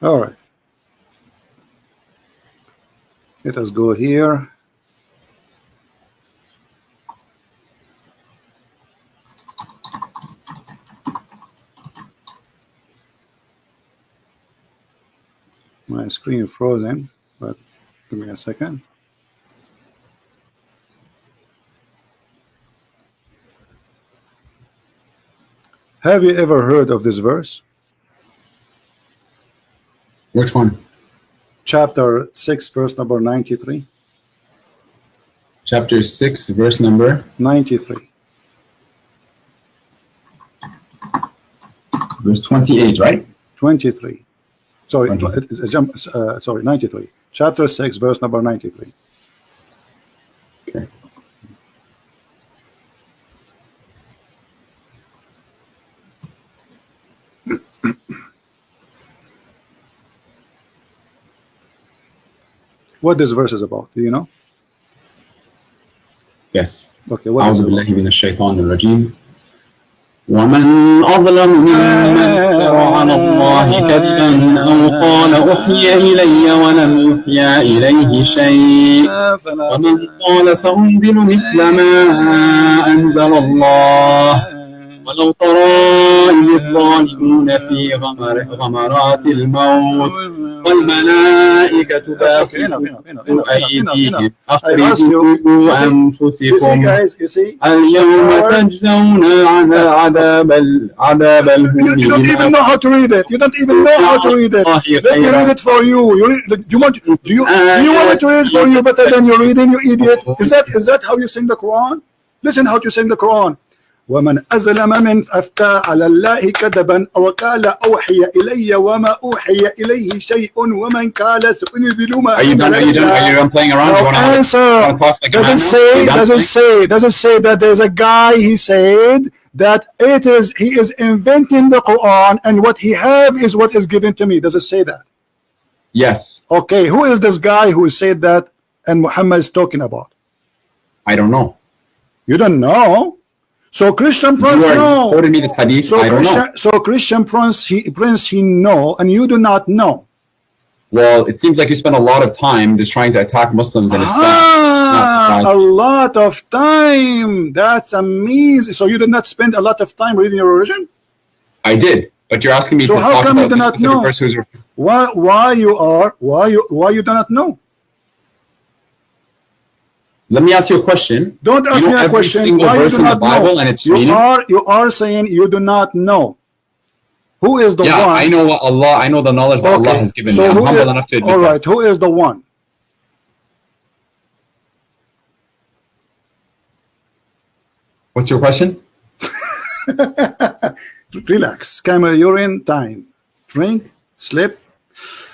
All right. Let us go here. My screen frozen, but give me a second. Have you ever heard of this verse? Which one? Chapter 6, verse number 93. Chapter 6, verse number 93. Verse 28, right? 23. Sorry, 23. Sorry, 93. Chapter 6, verse number 93. Okay. What this verse is about, do you know? Yes. Okay, what أعوذ بالله من الشيطان الرجيم ومن أظلم ممن افترى على الله كذبا أو قال أوحي إلي ولم يوحى إليه شيء ومن قال سأنزل مثل ما أنزل الله ولو ترى إذ الظالمون في غمرات الموت والملائكة باسطوا أيديهم أخرجوا أنفسكم اليوم تجزون عذاب الهون. You don't even know how to read it. You don't even know how to read it. Let me read it for you. Do you want me to read it for you better than you're reading, you idiot? Is that how you sing the Quran? Listen how to sing the Quran. ومن أظلم من أفتى على الله كذبا أو قال أوحي إلي وما أوحي إليه شيء ومن قال سأنزل ما Are you done playing around? No answer. Doesn't say that there's a guy, he said that he is inventing the Quran, and what he have is what is given to me. Does it say that? Yes. Okay, who is this guy who said that and Muhammad is talking about? I don't know. You don't know? So Christian Prince, no. Quoted me this hadith. So I don't know. So Christian Prince, he know, and you do not know. Well, it seems like you spend a lot of time just trying to attack Muslims and Islam. A lot of time. That's amazing. So you did not spend a lot of time reading your religion? I did, but you're asking me so to how talk come about you do this not specific know? person who's Why you do not know? Let me ask you a question. Don't ask me a question. Every single verse in the Bible and its meaning. You are saying you do not know. Who is the one? Yeah, I know what Allah. I know the knowledge that Allah has given me. I'm humble enough to admit all right, that. who is the one? What's your question? Relax. Camel urine time. Drink, sleep,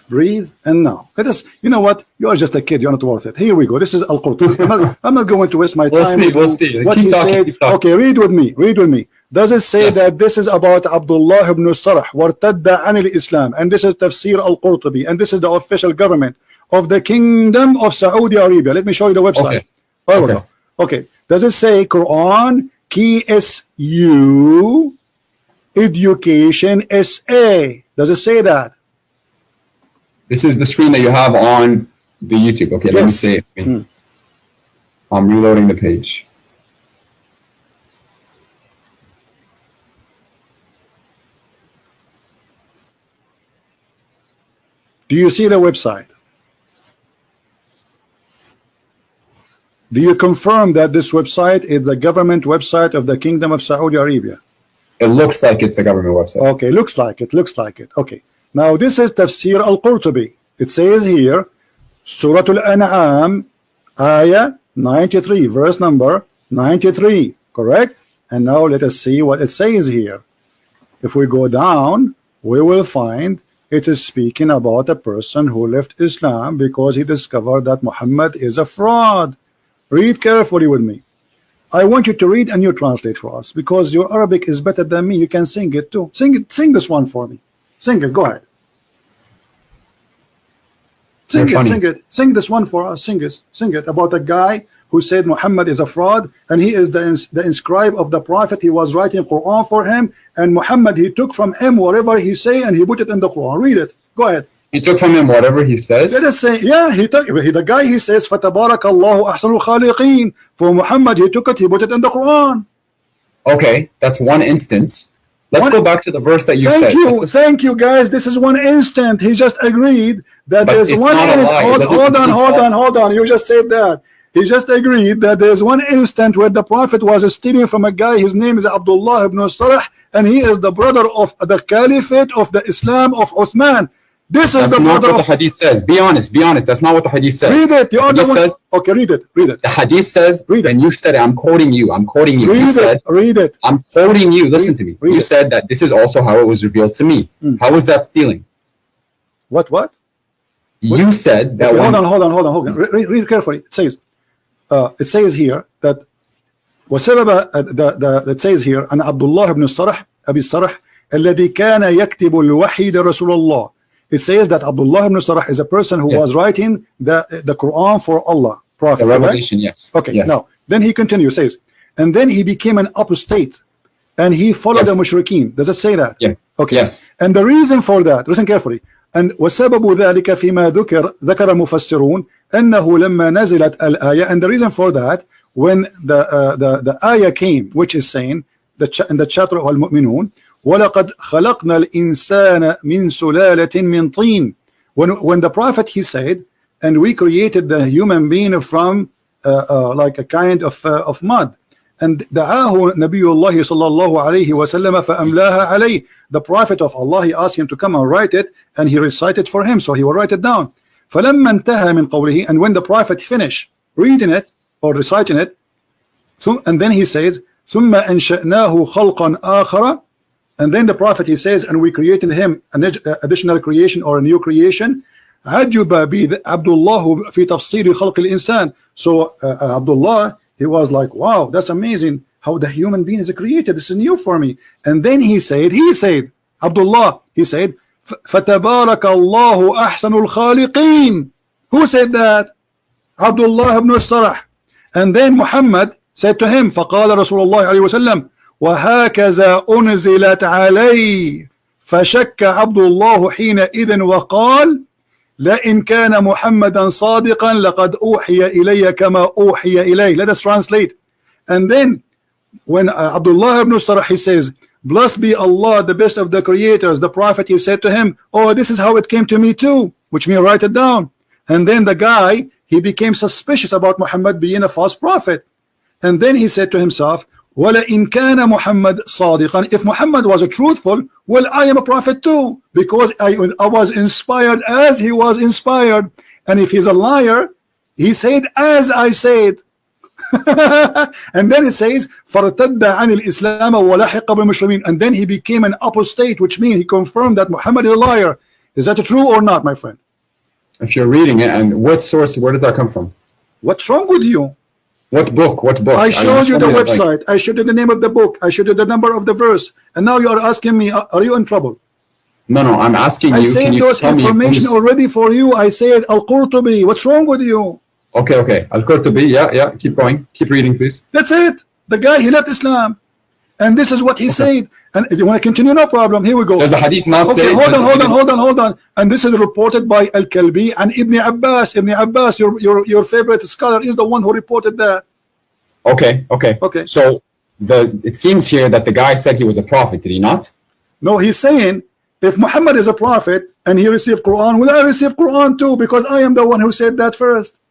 breathe, and now. Let us. You know what? You are just a kid. You're not worth it. Here we go. This is Al-Qurtubi. I'm not going to waste my time. We'll see. What he said. Okay, read with me. Read with me. Does it say that this is about Abdullah ibn Sarh wartadda an al-Islam, and this is Tafsir al-Qurtubi, and this is the official government of the Kingdom of Saudi Arabia? Let me show you the website. Okay. Does it say Quran KSU Education SA? Does it say that? This is the screen that you have on the YouTube. Okay, let me see. I'm reloading the page. Do you see the website? Do you confirm that this website is the government website of the Kingdom of Saudi Arabia? It looks like it's a government website. Okay, looks like it. Okay. Now this is Tafsir al-Qurtubi. It says here, Surah Al-An'am, Ayah 93, verse number 93, correct? And now let us see what it says here. If we go down, we will find it is speaking about a person who left Islam because he discovered that Muhammad is a fraud. Read carefully with me. I want you to read and you translate for us, because your Arabic is better than me. You can sing it too. Sing this one for me. Sing it. Go ahead. Sing this one for us. Sing it about a guy who said Muhammad is a fraud, and he is the inscribe of the prophet. He was writing Quran for him, and Muhammad, he took from him whatever he say and he put it in the Quran. Read it. Go ahead. He took from him whatever he says. Let us say, yeah, the guy, he says, "Fatabarakallahu ahsanul khaliqin." For Muhammad, he took it, he put it in the Quran. Okay, that's one instance. Let's go back to the verse that you said. Thank you, guys. This is one instant. He just agreed that there's one. Hold on. You just said that. He just agreed that there's one instant where the Prophet was stealing from a guy. His name is Abdullah ibn Sarh, and he is the brother of the Caliphate of the Islam of Uthman. This is the not what the hadith says. Be honest. That's not what the hadith says. Read it. Okay, read it. The hadith says, and you said it. I'm quoting you. Read it. I'm quoting you. Listen to me. You said that this is also how it was revealed to me. How was that stealing? What? You said that. Okay, hold on. Read carefully. It says here that it says here أن عبد الله بن الصرح أبي الصرح الذي كان يكتب الوحي لرسول الله. It says that Abdullah ibn Sarh is a person who was writing the Quran for Allah, Prophet. The revelation, yes. Okay, now, then he continues, says, and then he became an apostate, and he followed the mushrikeen. Does it say that? Yes. Okay. Yes. And the reason for that, listen carefully, and وسبب ذلك فيما ذكر مفسرون أنه لما نزلت الآية, and the reason for that, when the ayah came, which is saying, in the chapter of Al-Mu'minun, وَلَقَدْ خَلَقْنَا الْإِنسَانَ مِنْ سُلَالَةٍ مِنْ طِينٍ. When the Prophet, he said, and we created the human being from like a kind of mud. And دعاه نبي الله صلى الله عليه وسلم فأملاها عليه. The Prophet of Allah, he asked him to come and write it, and he recited for him, so he will write it down. فلما انتهى من قوله, and when the Prophet finished reading it or reciting it, and then he says ثم أنشأناه خلقا آخر. And then the Prophet, he says, and we created him an additional creation or a new creation. عجب عبد الله في تفسير خلق الإنسان. So Abdullah, he was like, wow, that's amazing. how the human being is created. This is new for me. And then he said, Abdullah, he said, فَتَبَارَكَ اللَّهُ أَحْسَنُ الْخَالِقِينَ. Who said that? Abdullah ibn Sarah. And then Muhammad said to him, فقال رسول الله عليه وسلم وهكذا أنزلت علي فشك عبد الله حينئذ وقال لئن كان محمدا صادقا لقد أوحي إلي كما أوحي إليه. Let us translate. And then when Abdullah ibn Sarah, he says, blessed be Allah, the best of the creators, the prophet, he said to him, oh, this is how it came to me too, which means write it down. And then the guy, he became suspicious about Muhammad being a false prophet. And then he said to himself, وَلَئِنْ كَانَ مُحَمَّدٌ صَادِقًا. If Muhammad was a truthful, well, I am a prophet too, because I was inspired as he was inspired. And if he's a liar, he said as I said. And then it says فَارْتَدَّ عَنِ الْإِسْلَامَ وَلَحِقَ بِالْمُسْلِمِينَ. And then he became an apostate, which means he confirmed that Muhammad is a liar. Is that true or not, my friend? If you're reading it, and what source, where does that come from? What's wrong with you? What book? What book? I showed you the website. I showed you the name of the book. I showed you the number of the verse. And now you are asking me, are you in trouble? No, I'm asking you. I said those information already for you. I said Al-Qurtubi. What's wrong with you? Okay. Al-Qurtubi. Yeah. Keep going. Keep reading, please. That's it. The guy, he left Islam. And this is what he said. And if you want to continue, no problem. Here we go. Does the hadith not say? Hold on. And this is reported by Al-Kalbi and Ibn Abbas. Ibn Abbas, your favorite scholar, is the one who reported that. Okay. So it seems here that the guy said he was a prophet. Did he not? No, he's saying if Muhammad is a prophet and he received Quran, will I receive Quran too? Because I am the one who said that first.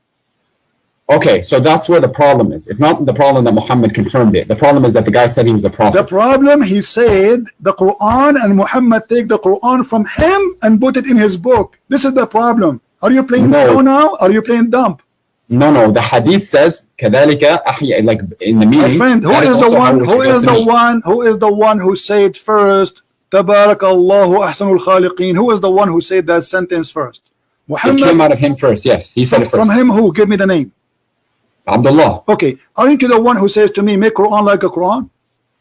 Okay, so that's where the problem is. It's not the problem that Muhammad confirmed it. The problem is that the guy said he was a prophet. The problem, he said the Quran, and Muhammad take the Quran from him and put it in his book. This is the problem. Are you playing slow now? Are you playing dumb? No. The hadith says كذلك أحيا, like in the meaning. My friend, who is the one who said first تبارك الله أحسن الخالقين? Who is the one who said that sentence first? Muhammad. It came out of him first. Yes, he said it first. From him who? Give me the name. Abdullah. Okay, aren't you the one who says to me, make Quran like a Quran?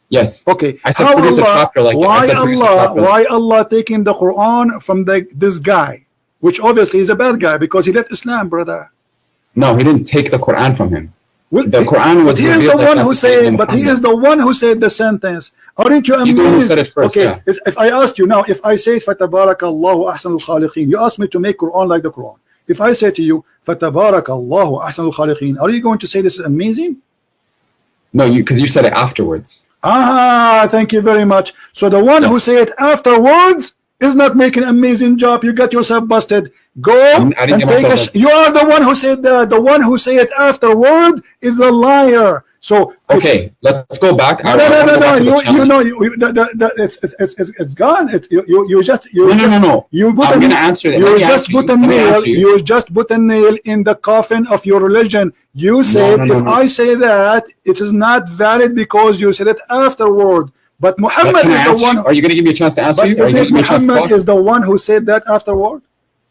Yes. Okay. I said produce a chapter like it. Why Allah taking the Quran from this guy, which obviously is a bad guy because he left Islam, brother? No, he didn't take the Quran from him. Well, the Quran was he is the one who said, but he is the one who said the sentence. Aren't you amazed? He's the one who said it first. Okay, yeah. If I asked you now, if I say فَتَبَارَكَ اللَّهُ أَحْسَنُ الْخَالِقِينَ, you ask me to make Quran like the Quran. If I say to you, فَتَبَارَكَ اللَّهُ أَحْسَنُ الْخَالِقِينَ, are you going to say this is amazing? No, because you said it afterwards. Thank you very much. So the one who said it afterwards is not making an amazing job. You got yourself busted. Go and take you are the one who said that. The one who said it afterward is a liar. So okay, let's go back. No. You know, it's gone. You just no. I'm gonna answer that. You just put a nail in the coffin of your religion. You said if I say that, it is not valid because you said it afterward. But Muhammad is the one. Are you going to give me a chance to answer you? Muhammad is the one who said that afterward.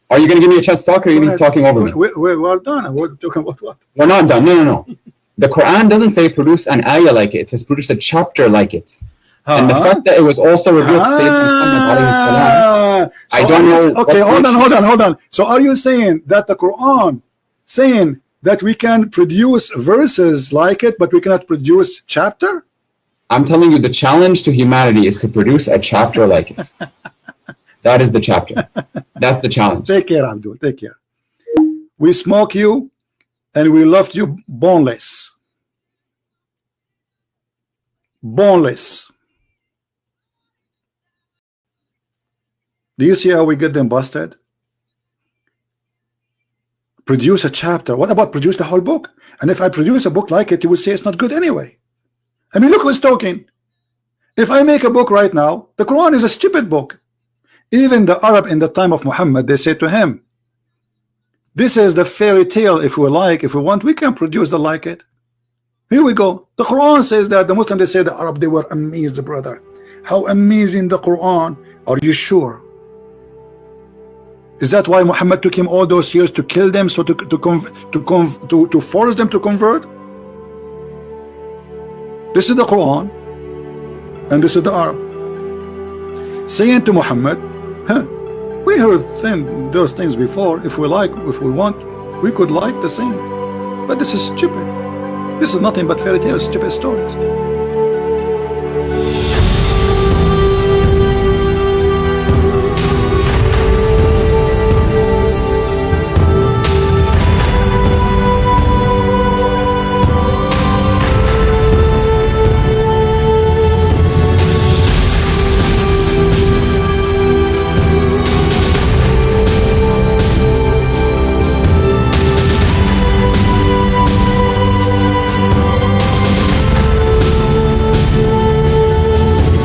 Are you going to give me a chance to talk, or are you going to be talking over me? We're done. We're talking about what? We're not done. No. The Quran doesn't say produce an ayah like it. It says produce a chapter like it. And the fact that it was also revealed to Sayyidina Muhammad alayhi salam, I don't know. Okay, hold on. So are you saying that the Quran saying that we can produce verses like it, but we cannot produce chapter? I'm telling you, the challenge to humanity is to produce a chapter like it. That is the chapter. That's the challenge. Take care, Abdul. Take care. We smoke you, and we left you boneless. Boneless. Do you see how we get them busted? Produce a chapter. What about produce the whole book? And if I produce a book like it, you will say it's not good anyway. I mean, look who's talking. If I make a book right now, the Quran is a stupid book. Even the Arab in the time of Muhammad, they said to him, this is the fairy tale. If we like, if we want, we can produce the like it. Here we go. The Quran says that. The Muslim, they say the Arab, they were amazed, brother. How amazing the Quran. Are you sure? Is that why Muhammad took him all those years to kill them, so to force them to convert? This is the Quran, and this is the Arab. Saying to Muhammad, we heard those things before. If we like, if we want, we could like the same. But this is stupid. This is nothing but fairy tales, stupid stories.